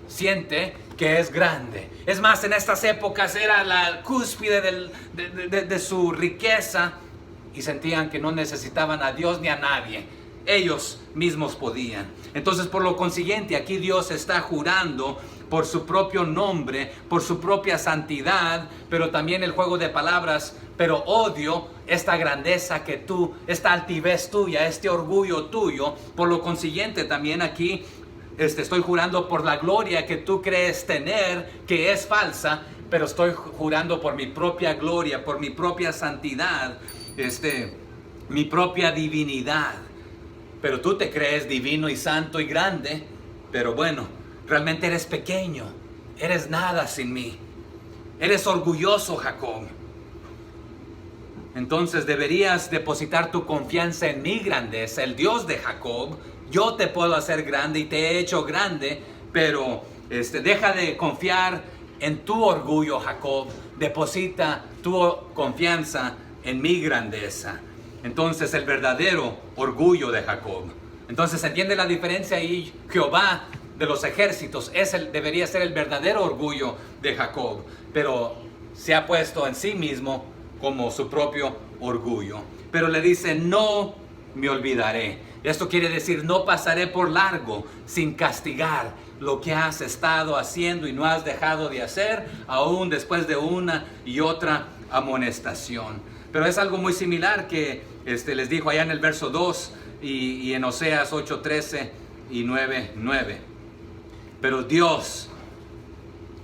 siente que es grande. Es más, en estas épocas era la cúspide de su riqueza, y sentían que no necesitaban a Dios ni a nadie. Ellos mismos podían. Entonces, por lo consiguiente, aquí Dios está jurando por su propio nombre, por su propia santidad, pero también el juego de palabras: pero odio esta grandeza que tú, esta altivez tuya, este orgullo tuyo. Por lo consiguiente, también aquí estoy jurando por la gloria que tú crees tener, que es falsa, pero estoy jurando por mi propia gloria, por mi propia santidad, mi propia divinidad. Pero tú te crees divino y santo y grande, pero bueno, realmente eres pequeño, eres nada sin mí. Eres orgulloso, Jacob. Entonces deberías depositar tu confianza en mi grandeza, el Dios de Jacob. Yo te puedo hacer grande y te he hecho grande, pero deja de confiar en tu orgullo, Jacob. Deposita tu confianza en mi grandeza. Entonces el verdadero orgullo de Jacob. Entonces entiende la diferencia ahí. Jehová de los ejércitos debería ser el verdadero orgullo de Jacob, pero se ha puesto en sí mismo como su propio orgullo. Pero le dice, no me olvidaré. Esto quiere decir, no pasaré por largo sin castigar lo que has estado haciendo y no has dejado de hacer, aún después de una y otra amonestación. Pero es algo muy similar que les dijo allá en el verso 2 y en Oseas 8:13 y 9:9. Pero Dios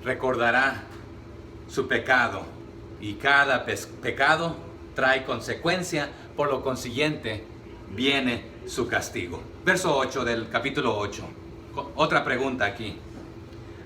recordará su pecado y cada pecado trae consecuencia, por lo consiguiente viene su castigo. Verso 8 del capítulo 8. Otra pregunta aquí.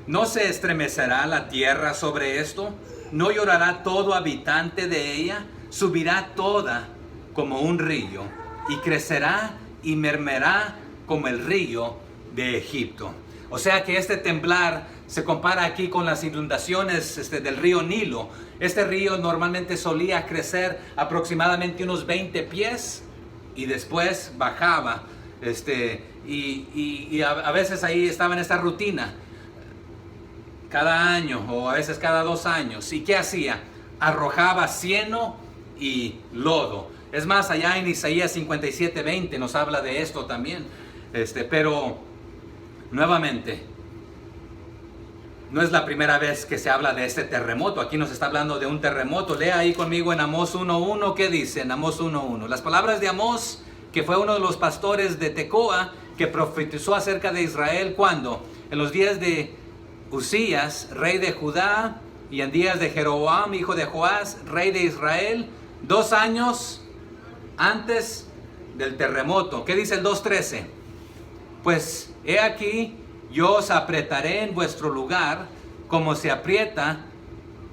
¿No se estremecerá la tierra sobre esto? ¿No llorará todo habitante de ella? Subirá toda como un río y crecerá y mermará como el río de Egipto. O sea que este temblar se compara aquí con las inundaciones del río Nilo. Este río normalmente solía crecer aproximadamente unos 20 pies y después bajaba. Y a veces ahí estaba en esta rutina, cada año o a veces cada 2 años. ¿Y qué hacía? Arrojaba cieno y lodo. Es más, allá en Isaías 57:20 nos habla de esto también. Pero nuevamente, no es la primera vez que se habla de este terremoto. Aquí nos está hablando de un terremoto. Lea ahí conmigo en Amós 1:1. ¿Qué dice en Amós 1:1? Las palabras de Amós, que fue uno de los pastores de Tecoa, que profetizó acerca de Israel, ¿cuándo? En los días de Usías, rey de Judá, y en días de Jeroboam, hijo de Joás, rey de Israel, 2 años antes del terremoto. ¿Qué dice el 2:13? Pues he aquí, yo os apretaré en vuestro lugar, como se aprieta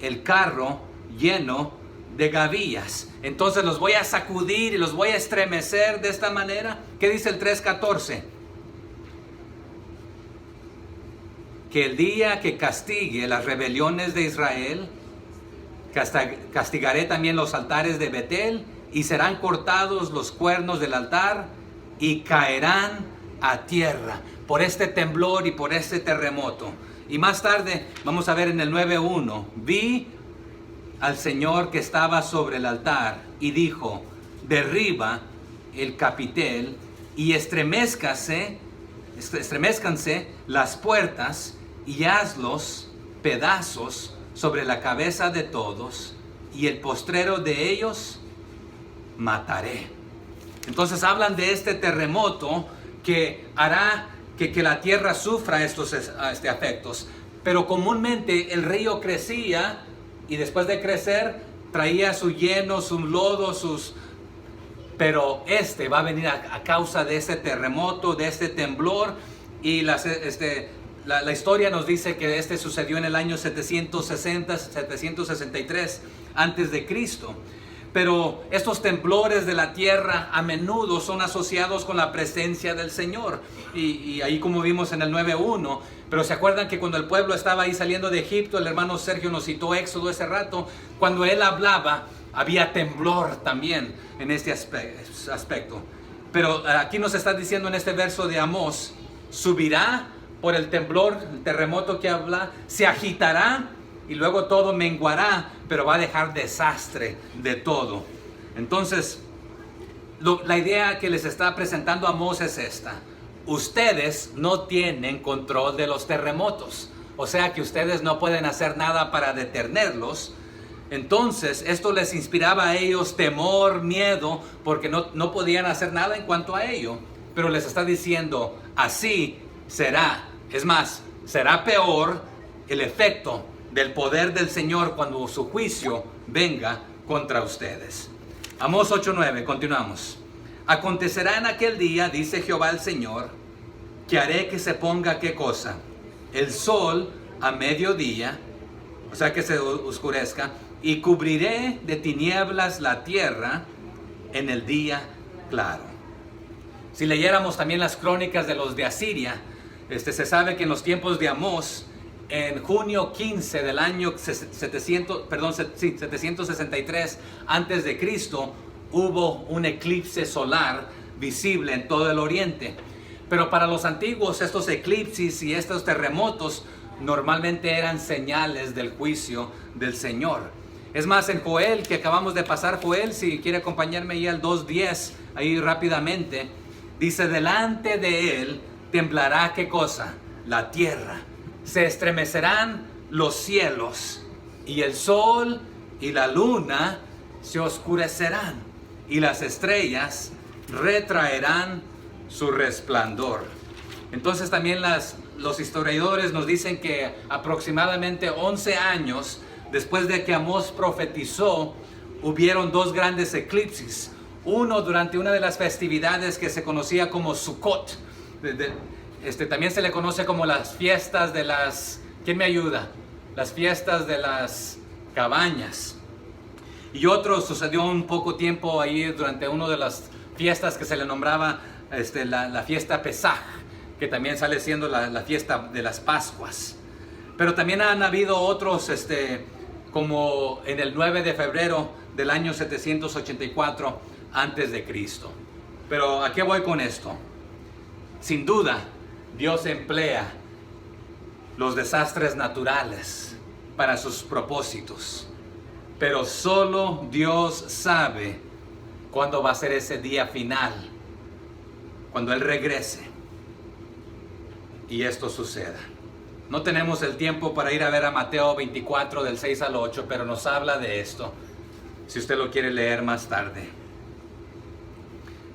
el carro lleno de gavillas. Entonces los voy a sacudir y los voy a estremecer de esta manera. ¿Qué dice el 3:14? Que el día que castigue las rebeliones de Israel, castigaré también los altares de Betel, y serán cortados los cuernos del altar y caerán a tierra por este temblor y por este terremoto. Y más tarde vamos a ver en el 9:1, vi al Señor que estaba sobre el altar y dijo, derriba el capitel y estremezcanse las puertas y hazlos pedazos sobre la cabeza de todos, y el postrero de ellos mataré. Entonces hablan de este terremoto que hará que la tierra sufra estos efectos. Pero comúnmente el río crecía y después de crecer traía su lleno, su lodo, pero va a venir a causa de este terremoto, de este temblor. Y la historia nos dice que sucedió en el año 763 antes de Cristo. Pero estos temblores de la tierra a menudo son asociados con la presencia del Señor. Y ahí como vimos en el 9:1. Pero se acuerdan que cuando el pueblo estaba ahí saliendo de Egipto, el hermano Sergio nos citó Éxodo ese rato. Cuando él hablaba, había temblor también en este aspecto. Pero aquí nos está diciendo en este verso de Amós, subirá por el temblor, el terremoto que habla, se agitará y luego todo menguará, pero va a dejar desastre de todo. Entonces, la idea que les está presentando Amós es esta. Ustedes no tienen control de los terremotos. O sea que ustedes no pueden hacer nada para detenerlos. Entonces, esto les inspiraba a ellos temor, miedo, porque no podían hacer nada en cuanto a ello. Pero les está diciendo, así será peor el efecto del poder del Señor cuando su juicio venga contra ustedes. Amós 8:9, continuamos. Acontecerá en aquel día, dice Jehová el Señor, que haré que se ponga, ¿qué cosa? El sol a mediodía, o sea que se oscurezca, y cubriré de tinieblas la tierra en el día claro. Si leyéramos también las crónicas de los de Asiria, se sabe que en los tiempos de Amós, en junio 15 del año 763 antes de Cristo, hubo un eclipse solar visible en todo el oriente. Pero para los antiguos, estos eclipses y estos terremotos normalmente eran señales del juicio del Señor. Es más, en Joel, que acabamos de pasar, Joel, si quiere acompañarme ahí al 2:10, ahí rápidamente, dice, delante de él temblará, ¿qué cosa? La tierra. Se estremecerán los cielos, y el sol y la luna se oscurecerán, y las estrellas retraerán su resplandor. Entonces también los historiadores nos dicen que aproximadamente 11 años después de que Amós profetizó, hubieron dos grandes eclipses. Uno durante una de las festividades que se conocía como Sukkot. También se le conoce como las fiestas de las... ¿Quién me ayuda? Las fiestas de las cabañas. Y otro sucedió un poco tiempo ahí durante una de las fiestas que se le nombraba la fiesta Pesaj, que también sale siendo la fiesta de las Pascuas. Pero también han habido otros, como en el 9 de febrero del año 784 antes de Cristo. Pero ¿a qué voy con esto? Sin duda, Dios emplea los desastres naturales para sus propósitos. Pero solo Dios sabe cuándo va a ser ese día final, cuando Él regrese y esto suceda. No tenemos el tiempo para ir a ver a Mateo 24 del 6 al 8, pero nos habla de esto, si usted lo quiere leer más tarde.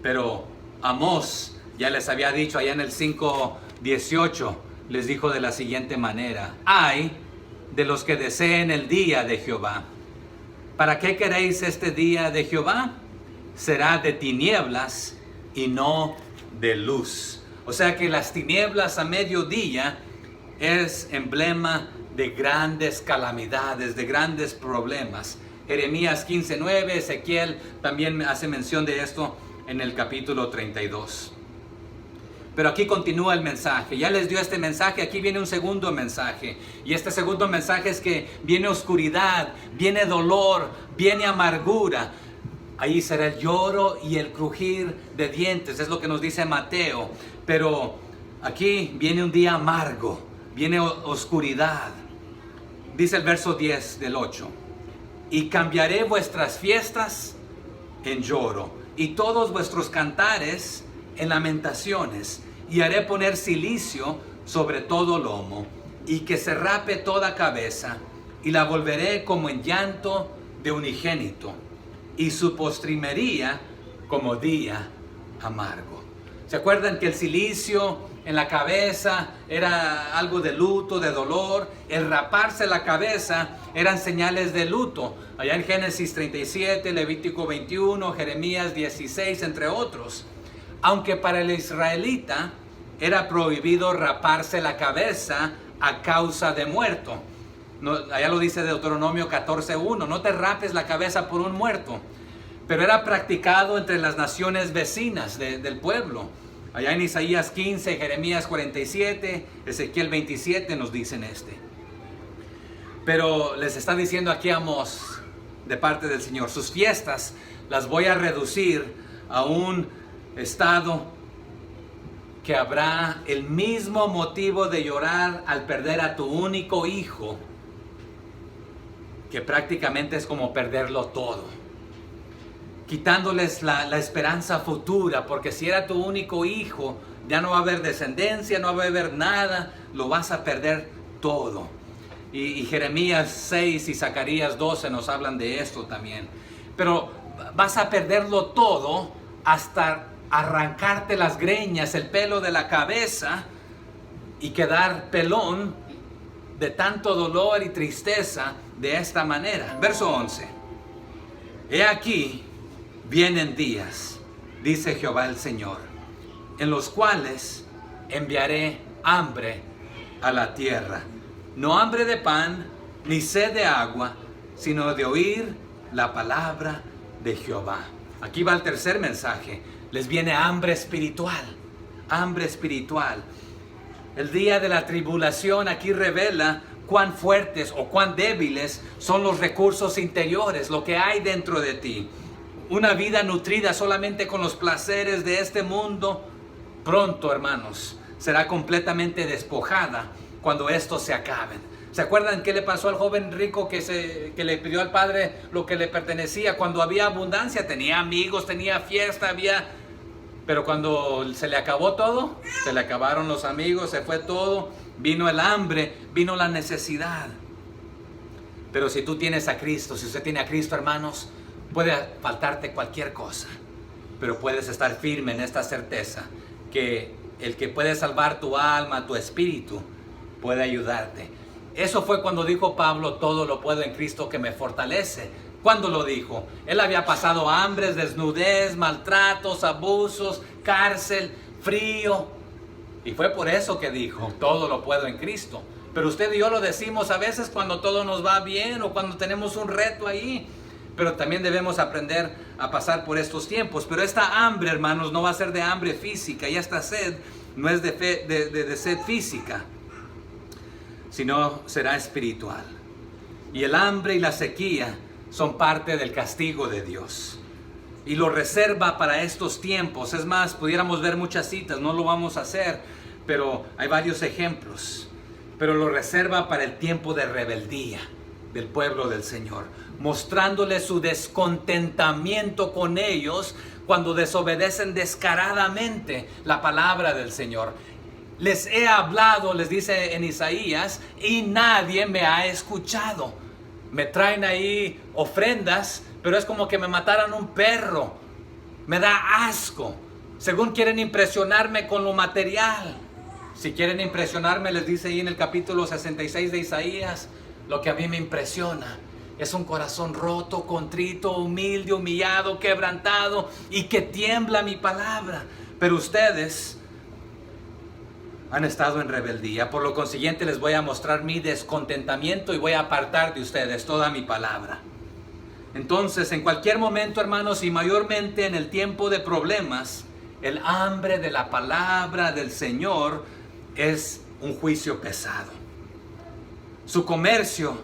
Pero Amós ya les había dicho allá en el 5:18, les dijo de la siguiente manera: ay de los que deseen el día de Jehová. ¿Para qué queréis este día de Jehová? Será de tinieblas y no de luz. O sea que las tinieblas a mediodía es emblema de grandes calamidades, de grandes problemas. Jeremías 15:9, Ezequiel también hace mención de esto en el capítulo 32. Pero aquí continúa el mensaje. Ya les dio este mensaje, aquí viene un segundo mensaje. Y este segundo mensaje es que viene oscuridad, viene dolor, viene amargura. Ahí será el lloro y el crujir de dientes, es lo que nos dice Mateo. Pero aquí viene un día amargo, viene oscuridad. Dice el verso 10 del 8. Y cambiaré vuestras fiestas en lloro, y todos vuestros cantares en lamentaciones, y haré poner cilicio sobre todo lomo, y que se rape toda cabeza, y la volveré como en llanto de unigénito, y su postrimería como día amargo. ¿Se acuerdan que el cilicio en la cabeza era algo de luto, de dolor? El raparse la cabeza eran señales de luto. Allá en Génesis 37, Levítico 21, Jeremías 16, entre otros. Aunque para el israelita era prohibido raparse la cabeza a causa de muerto. No, allá lo dice Deuteronomio 14:1, no te rapes la cabeza por un muerto. Pero era practicado entre las naciones vecinas del pueblo. Allá en Isaías 15, Jeremías 47, Ezequiel 27 nos dicen Pero les está diciendo aquí Amós, de parte del Señor, sus fiestas las voy a reducir a un estado que habrá el mismo motivo de llorar al perder a tu único hijo, que prácticamente es como perderlo todo, quitándoles la esperanza futura, porque si era tu único hijo, ya no va a haber descendencia, no va a haber nada, lo vas a perder todo. Y Jeremías 6 y Zacarías 12 nos hablan de esto también. Pero vas a perderlo todo hasta arrancarte las greñas, el pelo de la cabeza, y quedar pelón de tanto dolor y tristeza de esta manera. Verso 11. He aquí, vienen días, dice Jehová el Señor, en los cuales enviaré hambre a la tierra. No hambre de pan, ni sed de agua, sino de oír la palabra de Jehová. Aquí va el tercer mensaje. Les viene hambre espiritual. Hambre espiritual. El día de la tribulación aquí revela cuán fuertes o cuán débiles son los recursos interiores, lo que hay dentro de ti. Una vida nutrida solamente con los placeres de este mundo, pronto, hermanos, será completamente despojada cuando estos se acaben. ¿Se acuerdan qué le pasó al joven rico que le pidió al padre lo que le pertenecía? Cuando había abundancia, tenía amigos, tenía fiesta, pero cuando se le acabó todo, se le acabaron los amigos, se fue todo, vino el hambre, vino la necesidad. Pero si tú tienes a Cristo, si usted tiene a Cristo, hermanos, puede faltarte cualquier cosa, pero puedes estar firme en esta certeza que el que puede salvar tu alma, tu espíritu, puede ayudarte. Eso fue cuando dijo Pablo, todo lo puedo en Cristo que me fortalece. ¿Cuándo lo dijo? Él había pasado hambres, desnudez, maltratos, abusos, cárcel, frío. Y fue por eso que dijo, todo lo puedo en Cristo. Pero usted y yo lo decimos a veces cuando todo nos va bien o cuando tenemos un reto ahí. Pero también debemos aprender a pasar por estos tiempos. Pero esta hambre, hermanos, no va a ser de hambre física. Y esta sed no es de sed física, sino será espiritual. Y el hambre y la sequía son parte del castigo de Dios. Y lo reserva para estos tiempos. Es más, pudiéramos ver muchas citas, no lo vamos a hacer, pero hay varios ejemplos. Pero lo reserva para el tiempo de rebeldía del pueblo del Señor, mostrándole su descontentamiento con ellos cuando desobedecen descaradamente la palabra del Señor. Les he hablado, les dice en Isaías, y nadie me ha escuchado. Me traen ahí ofrendas, pero es como que me mataran un perro. Me da asco. Según quieren impresionarme con lo material. Si quieren impresionarme, les dice ahí en el capítulo 66 de Isaías, lo que a mí me impresiona es un corazón roto, contrito, humilde, humillado, quebrantado y que tiembla mi palabra. Pero ustedes han estado en rebeldía. Por lo consiguiente les voy a mostrar mi descontentamiento y voy a apartar de ustedes toda mi palabra. Entonces, en cualquier momento, hermanos, y mayormente en el tiempo de problemas, el hambre de la palabra del Señor es un juicio pesado. Su comercio,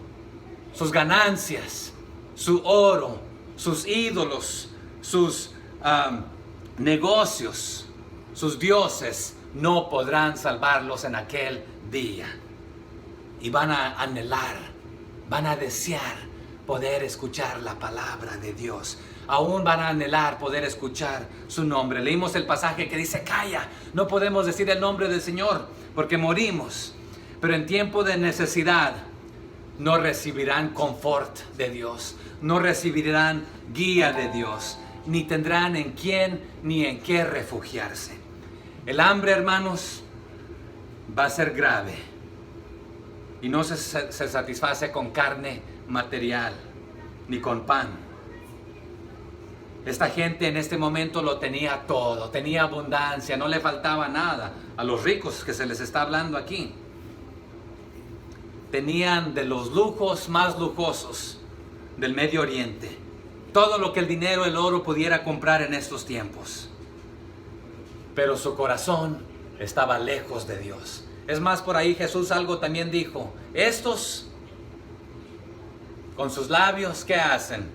sus ganancias, su oro, sus ídolos, sus negocios, sus dioses, no podrán salvarlos en aquel día. Y van a anhelar, van a desear poder escuchar la palabra de Dios. Aún van a anhelar poder escuchar su nombre. Leímos el pasaje que dice, calla, no podemos decir el nombre del Señor porque morimos. Pero en tiempo de necesidad no recibirán confort de Dios, no recibirán guía de Dios, ni tendrán en quién ni en qué refugiarse. El hambre, hermanos, va a ser grave y no se satisface con carne material ni con pan. Esta gente en este momento lo tenía todo, tenía abundancia, no le faltaba nada. A los ricos que se les está hablando aquí, tenían de los lujos más lujosos del Medio Oriente, todo lo que el dinero, el oro pudiera comprar en estos tiempos. Pero su corazón estaba lejos de Dios. Es más, por ahí Jesús algo también dijo, estos con sus labios, ¿qué hacen?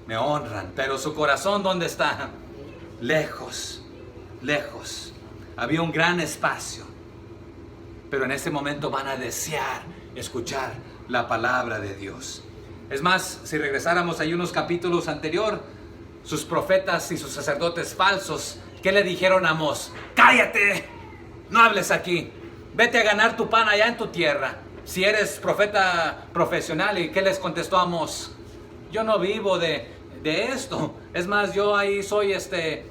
Me honran, pero su corazón, ¿dónde está? Lejos, lejos. Había un gran espacio, pero en este momento van a desear escuchar la palabra de Dios. Es más, si regresáramos ahí unos capítulos anterior, sus profetas y sus sacerdotes falsos, ¿qué le dijeron a Amós? ¡Cállate! No hables aquí. Vete a ganar tu pan allá en tu tierra. Si eres profeta profesional. ¿Y qué les contestó Amós? Yo no vivo de esto. Es más, yo ahí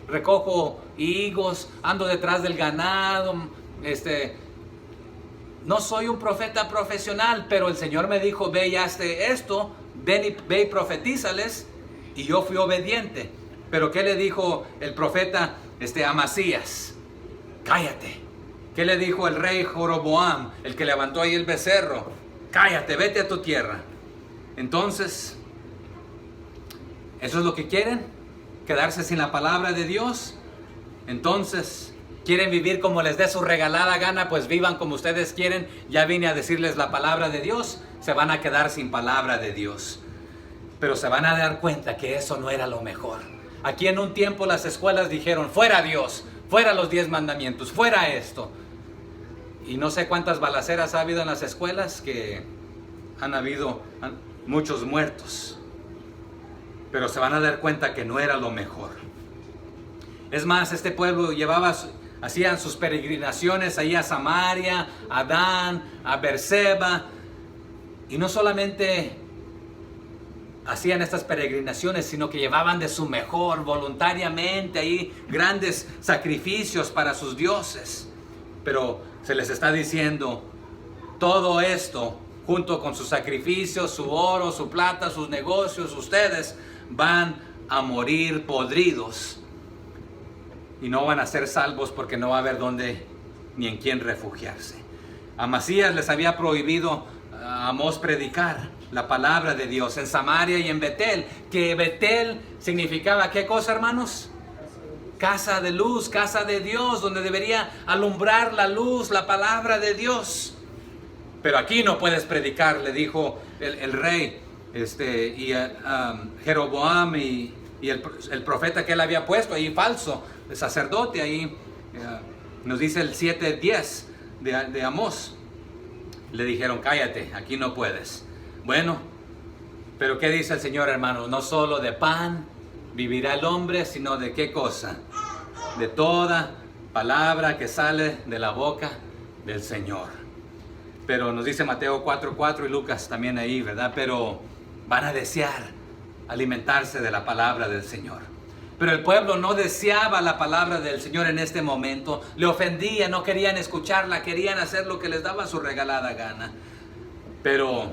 recojo higos, ando detrás del ganado, no soy un profeta profesional, pero el Señor me dijo, ve y hazte esto, ve y profetízales, y yo fui obediente. Pero ¿qué le dijo el profeta Amasías? Cállate. ¿Qué le dijo el rey Jeroboam, el que levantó ahí el becerro? Cállate, vete a tu tierra. Entonces, ¿eso es lo que quieren? ¿Quedarse sin la palabra de Dios? Entonces, ¿quieren vivir como les dé su regalada gana? Pues vivan como ustedes quieren. Ya vine a decirles la palabra de Dios. Se van a quedar sin palabra de Dios. Pero se van a dar cuenta que eso no era lo mejor. Aquí en un tiempo las escuelas dijeron, fuera Dios, fuera los 10 mandamientos, fuera esto. Y no sé cuántas balaceras ha habido en las escuelas, que han habido muchos muertos. Pero se van a dar cuenta que no era lo mejor. Es más, este pueblo hacían sus peregrinaciones ahí a Samaria, a Dan, a Beerseba. Y no solamente hacían estas peregrinaciones, sino que llevaban de su mejor voluntariamente ahí grandes sacrificios para sus dioses. Pero se les está diciendo, todo esto, junto con sus sacrificios, su oro, su plata, sus negocios, ustedes van a morir podridos. Y no van a ser salvos porque no va a haber dónde ni en quién refugiarse. Amasías les había prohibido a Amós predicar la palabra de Dios en Samaria y en Betel. Que Betel significaba ¿qué cosa, hermanos? Casa de luz, casa de Dios, donde debería alumbrar la luz, la palabra de Dios. Pero aquí no puedes predicar, le dijo el rey Jeroboam y el profeta que él había puesto ahí, falso, el sacerdote ahí, nos dice el 7:10 de Amós. Le dijeron, cállate, aquí no puedes. Bueno, pero ¿qué dice el Señor, hermano? No solo de pan vivirá el hombre, sino de ¿qué cosa? De toda palabra que sale de la boca del Señor. Pero nos dice Mateo 4:4 y Lucas también ahí, ¿verdad? Pero van a desear alimentarse de la palabra del Señor. Pero el pueblo no deseaba la palabra del Señor en este momento. Le ofendía, no querían escucharla, querían hacer lo que les daba su regalada gana. Pero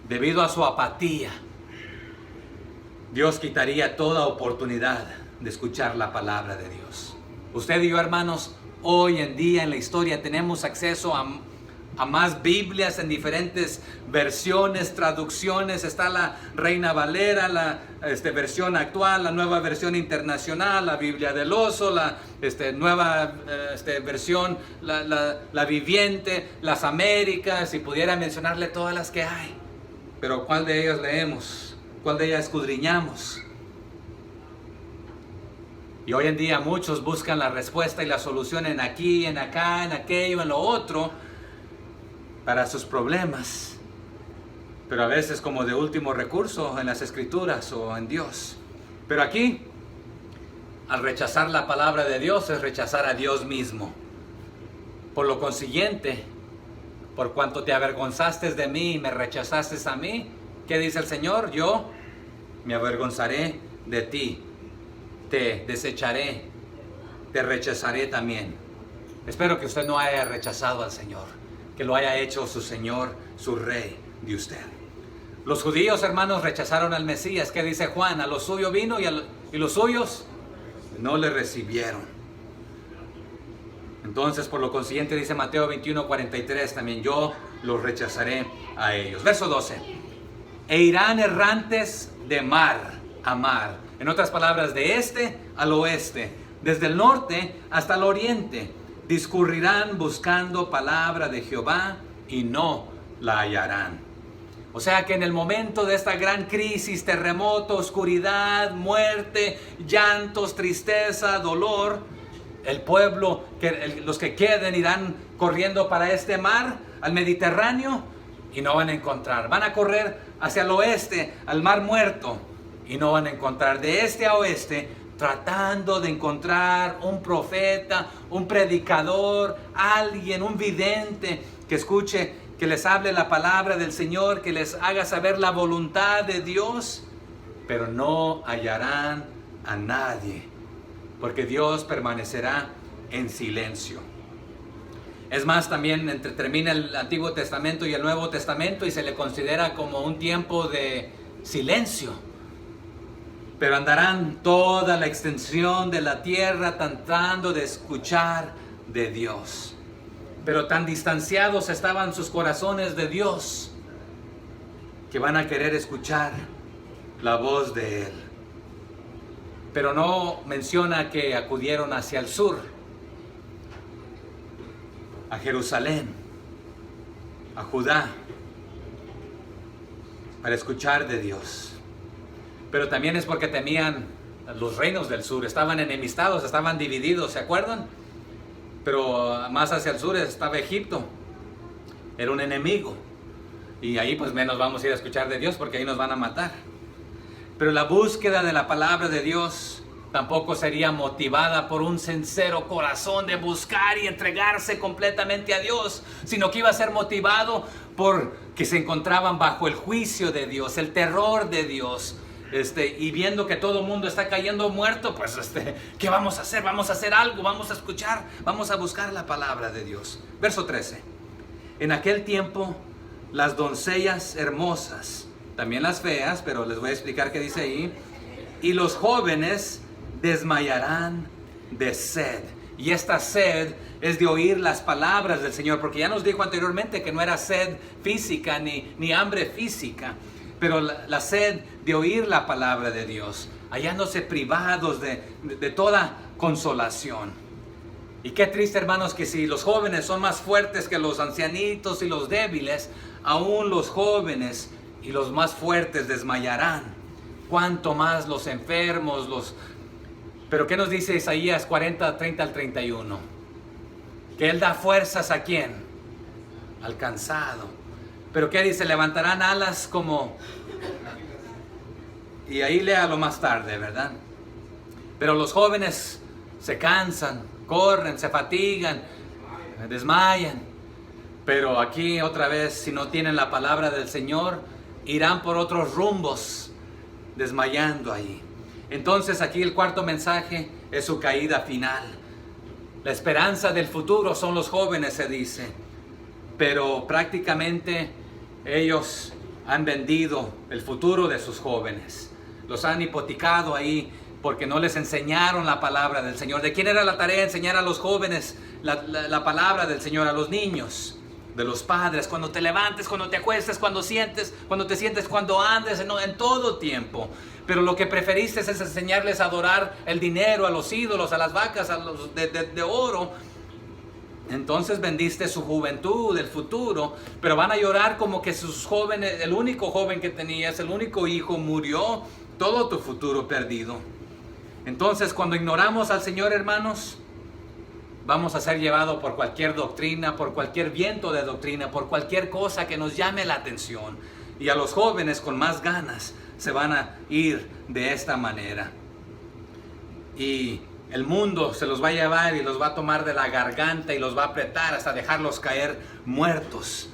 debido a su apatía, Dios quitaría toda oportunidad de escuchar la palabra de Dios. Usted y yo, hermanos, hoy en día en la historia tenemos acceso a más Biblias en diferentes versiones, traducciones. Está la Reina Valera, la versión actual, la nueva versión internacional, la Biblia del Oso, la nueva versión, la Viviente, las Américas, si pudiera mencionarle todas las que hay. Pero ¿cuál de ellas leemos? ¿Cuál de ellas escudriñamos? Y hoy en día muchos buscan la respuesta y la solución en aquí, en acá, en aquello, en lo otro, para sus problemas. Pero a veces como de último recurso en las Escrituras o en Dios. Pero aquí, al rechazar la palabra de Dios, es rechazar a Dios mismo. Por lo consiguiente, por cuanto te avergonzaste de mí y me rechazaste a mí, ¿qué dice el Señor? Yo me avergonzaré de ti, te desecharé, te rechazaré también. Espero que usted no haya rechazado al Señor, que lo haya hecho su Señor, su Rey de usted. Los judíos, hermanos, rechazaron al Mesías. ¿Qué dice Juan? A lo suyo vino y los suyos no le recibieron. Entonces, por lo consiguiente, dice Mateo 21:43 también, yo los rechazaré a ellos. Verso 12. E irán errantes de mar a mar. En otras palabras, de este al oeste, desde el norte hasta el oriente. Discurrirán buscando palabra de Jehová y no la hallarán. O sea que en el momento de esta gran crisis, terremoto, oscuridad, muerte, llantos, tristeza, dolor, el pueblo, los que queden irán corriendo para este mar, al Mediterráneo, y no van a encontrar. Van a correr hacia el oeste, al mar muerto, y no van a encontrar. De este a oeste, tratando de encontrar un profeta, un predicador, alguien, un vidente que escuche, que les hable la palabra del Señor, que les haga saber la voluntad de Dios, pero no hallarán a nadie, porque Dios permanecerá en silencio. Es más, también termina el Antiguo Testamento y el Nuevo Testamento y se le considera como un tiempo de silencio. Pero andarán toda la extensión de la tierra tratando de escuchar de Dios. Pero tan distanciados estaban sus corazones de Dios que van a querer escuchar la voz de Él. Pero no menciona que acudieron hacia el sur, a Jerusalén, a Judá, para escuchar de Dios. Pero también es porque temían los reinos del sur, estaban enemistados, estaban divididos, ¿se acuerdan? Pero más hacia el sur estaba Egipto, era un enemigo. Y ahí pues menos vamos a ir a escuchar de Dios porque ahí nos van a matar. Pero la búsqueda de la palabra de Dios tampoco sería motivada por un sincero corazón de buscar y entregarse completamente a Dios, sino que iba a ser motivado por que se encontraban bajo el juicio de Dios, el terror de Dios. Y viendo que todo el mundo está cayendo muerto, pues ¿qué vamos a hacer? Vamos a hacer algo, vamos a escuchar, vamos a buscar la palabra de Dios. Verso 13. En aquel tiempo, las doncellas hermosas, también las feas, pero les voy a explicar qué dice ahí, y los jóvenes desmayarán de sed. Y esta sed es de oír las palabras del Señor, porque ya nos dijo anteriormente que no era sed física ni hambre física, pero la sed de oír la palabra de Dios, hallándose privados de toda consolación. Y qué triste, hermanos, que si los jóvenes son más fuertes que los ancianitos y los débiles, aún los jóvenes y los más fuertes desmayarán. Cuánto más los enfermos, Pero ¿qué nos dice Isaías 40, 30 al 31? Que Él da fuerzas ¿a quién? Al cansado. Pero ¿qué dice? Levantarán alas como... Y ahí léalo más tarde, ¿verdad? Pero los jóvenes se cansan, corren, se fatigan, desmayan. Pero aquí otra vez, si no tienen la palabra del Señor, irán por otros rumbos, desmayando ahí. Entonces aquí el cuarto mensaje es su caída final. La esperanza del futuro son los jóvenes, se dice. Pero prácticamente ellos han vendido el futuro de sus jóvenes. Los han hipotecado ahí porque no les enseñaron la palabra del Señor. ¿De quién era la tarea? Enseñar a los jóvenes la palabra del Señor, a los niños, de los padres. Cuando te levantes, cuando te acuestes, cuando te sientes, cuando andes, en todo tiempo. Pero lo que preferiste es enseñarles a adorar el dinero, a los ídolos, a las vacas, a los de oro. Entonces vendiste su juventud, el futuro, pero van a llorar como que sus jóvenes, el único joven que tenías, el único hijo murió, todo tu futuro perdido. Entonces cuando ignoramos al Señor, hermanos, vamos a ser llevados por cualquier doctrina, por cualquier viento de doctrina, por cualquier cosa que nos llame la atención. Y a los jóvenes con más ganas se van a ir de esta manera. Y el mundo se los va a llevar y los va a tomar de la garganta y los va a apretar hasta dejarlos caer muertos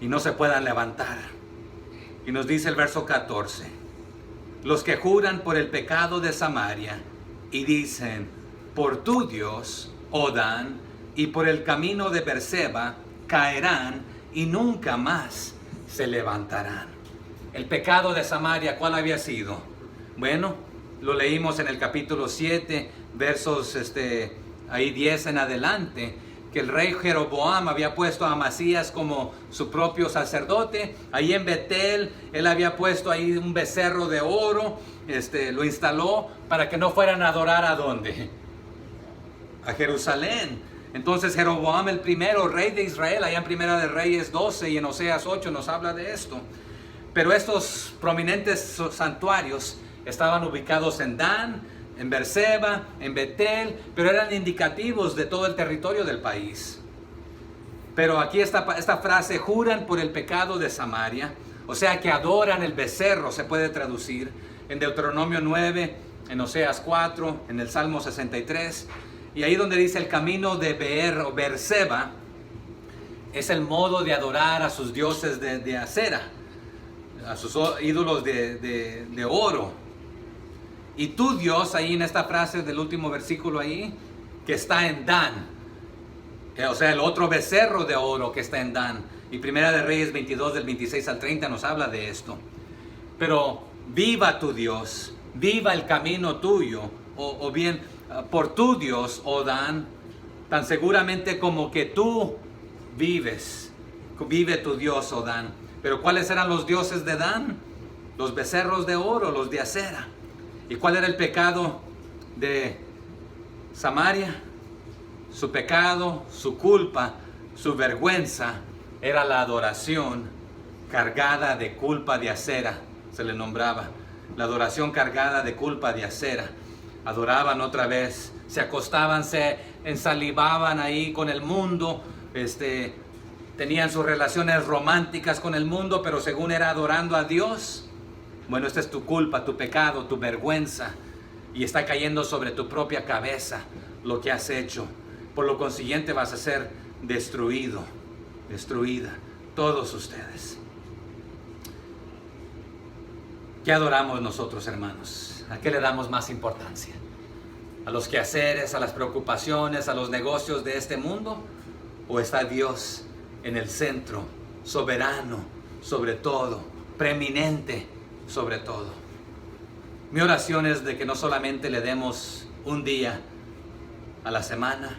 y no se puedan levantar. Y nos dice el verso 14: los que juran por el pecado de Samaria y dicen: por tu Dios, oh Dan, y por el camino de Beerseba caerán y nunca más se levantarán. El pecado de Samaria, ¿cuál había sido? Bueno, lo leímos en el capítulo 7, versos ahí 10 en adelante, que el rey Jeroboam había puesto a Amasías como su propio sacerdote. Ahí en Betel, él había puesto ahí un becerro de oro, lo instaló para que no fueran a adorar ¿a dónde? A Jerusalén. Entonces Jeroboam el primero, rey de Israel, allá en Primera de Reyes 12 y en Oseas 8 nos habla de esto. Pero estos prominentes santuarios estaban ubicados en Dan, en Beerseba, en Betel, pero eran indicativos de todo el territorio del país. Pero aquí esta frase, juran por el pecado de Samaria, o sea que adoran el becerro, se puede traducir en Deuteronomio 9, en Oseas 4, en el Salmo 63, y ahí donde dice el camino de Beerseba, es el modo de adorar a sus dioses de acera, a sus ídolos de oro. Y tu Dios, ahí en esta frase del último versículo ahí, que está en Dan. o sea, el otro becerro de oro que está en Dan. Y Primera de Reyes 22 del 26 al 30 nos habla de esto. Pero viva tu Dios, viva el camino tuyo, o bien por tu Dios, oh Dan, tan seguramente como que tú vives, vive tu Dios, oh Dan. Pero ¿cuáles eran los dioses de Dan? Los becerros de oro, los de acera. ¿Y cuál era el pecado de Samaria? Su pecado, su culpa, su vergüenza era la adoración cargada de culpa de acera, se le nombraba. La adoración cargada de culpa de acera. Adoraban otra vez, se acostaban, se ensalivaban ahí con el mundo, tenían sus relaciones románticas con el mundo, pero según era adorando a Dios. Bueno, esta es tu culpa, tu pecado, tu vergüenza, y está cayendo sobre tu propia cabeza lo que has hecho. Por lo consiguiente vas a ser destruido, destruida, todos ustedes. ¿Qué adoramos nosotros, hermanos? ¿A qué le damos más importancia? ¿A los quehaceres, a las preocupaciones, a los negocios de este mundo? ¿O está Dios en el centro, soberano sobre todo, preeminente sobre todo? Mi oración es de que no solamente le demos un día a la semana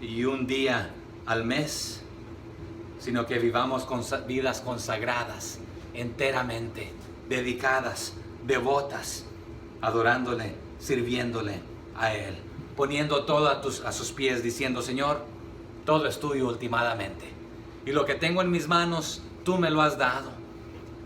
y un día al mes, sino que vivamos con vidas consagradas, enteramente, dedicadas, devotas, adorándole, sirviéndole a Él, poniendo todo a sus pies, diciendo: Señor, todo es tuyo ultimadamente, y lo que tengo en mis manos, tú me lo has dado.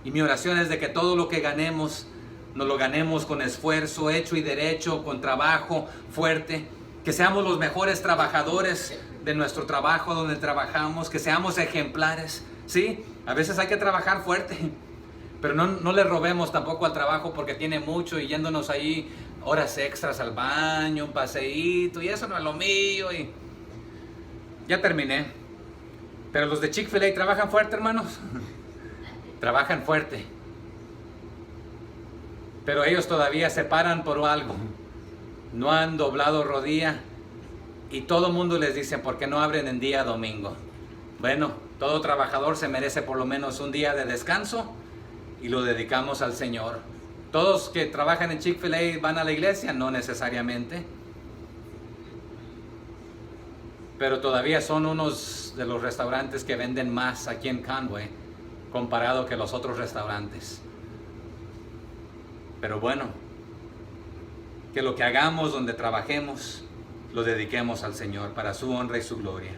Y mi oración es de que todo lo que ganemos, nos lo ganemos con esfuerzo, hecho y derecho, con trabajo fuerte, que seamos los mejores trabajadores de nuestro trabajo donde trabajamos, que seamos ejemplares, ¿sí? A veces hay que trabajar fuerte, pero no le robemos tampoco al trabajo porque tiene mucho, y yéndonos ahí horas extras al baño, un paseíto, y eso no es lo mío. Y ya terminé. Pero los de Chick-fil-A trabajan fuerte, hermanos. Trabajan fuerte. Pero ellos todavía se paran por algo. No han doblado rodilla. Y todo el mundo les dice: ¿por qué no abren en día domingo? Bueno, todo trabajador se merece por lo menos un día de descanso, y lo dedicamos al Señor. ¿Todos que trabajan en Chick-fil-A van a la iglesia? No necesariamente. Pero todavía son unos de los restaurantes que venden más aquí en Conway comparado que los otros restaurantes. Pero bueno, que lo que hagamos donde trabajemos lo dediquemos al Señor para su honra y su gloria,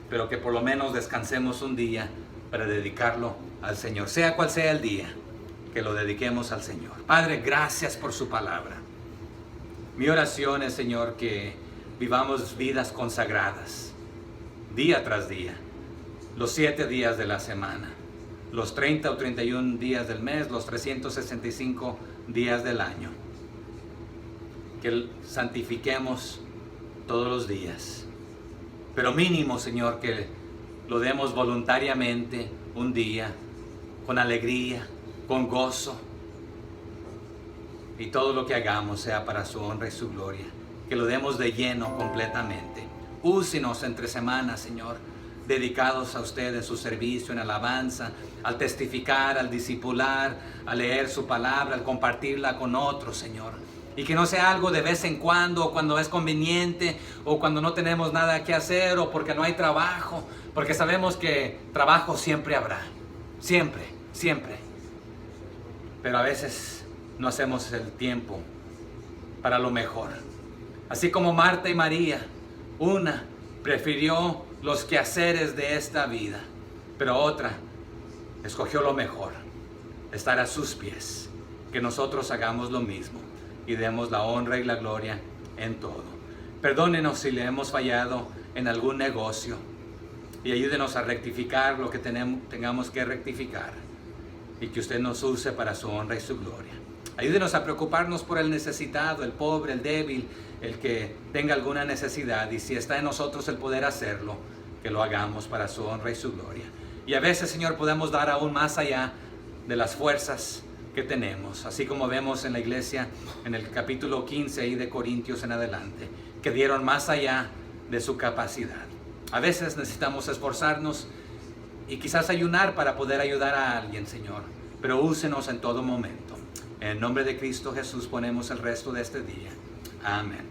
pero que por lo menos descansemos un día para dedicarlo al Señor, sea cual sea el día, que lo dediquemos al Señor. Padre, gracias por su palabra. Mi oración es, Señor, que vivamos vidas consagradas día tras día, los 7 días de la semana, los 30 o 31 días del mes, los 365 días del año. Que santifiquemos todos los días, pero mínimo, Señor, que lo demos voluntariamente un día, con alegría, con gozo, y todo lo que hagamos sea para su honra y su gloria, que lo demos de lleno completamente. Úsenos entre semanas, Señor, dedicados a usted en su servicio, en alabanza, al testificar, al discipular, a leer su palabra, al compartirla con otros, Señor. Y que no sea algo de vez en cuando, o cuando es conveniente, o cuando no tenemos nada que hacer, o porque no hay trabajo, porque sabemos que trabajo siempre habrá, siempre, siempre. Pero a veces no hacemos el tiempo para lo mejor. Así como Marta y María, una prefirió los quehaceres de esta vida, pero otra escogió lo mejor, estar a sus pies. Que nosotros hagamos lo mismo y demos la honra y la gloria en todo. Perdónenos si le hemos fallado en algún negocio, y ayúdenos a rectificar lo que tengamos que rectificar, y que usted nos use para su honra y su gloria. Ayúdenos a preocuparnos por el necesitado, el pobre, el débil, el que tenga alguna necesidad, y si está en nosotros el poder hacerlo, que lo hagamos para su honra y su gloria. Y a veces, Señor, podemos dar aún más allá de las fuerzas que tenemos, así como vemos en la iglesia en el capítulo 15 ahí de Corintios en adelante, que dieron más allá de su capacidad. A veces necesitamos esforzarnos y quizás ayunar para poder ayudar a alguien, Señor. Pero úsenos en todo momento. En el nombre de Cristo Jesús ponemos el resto de este día. Amén.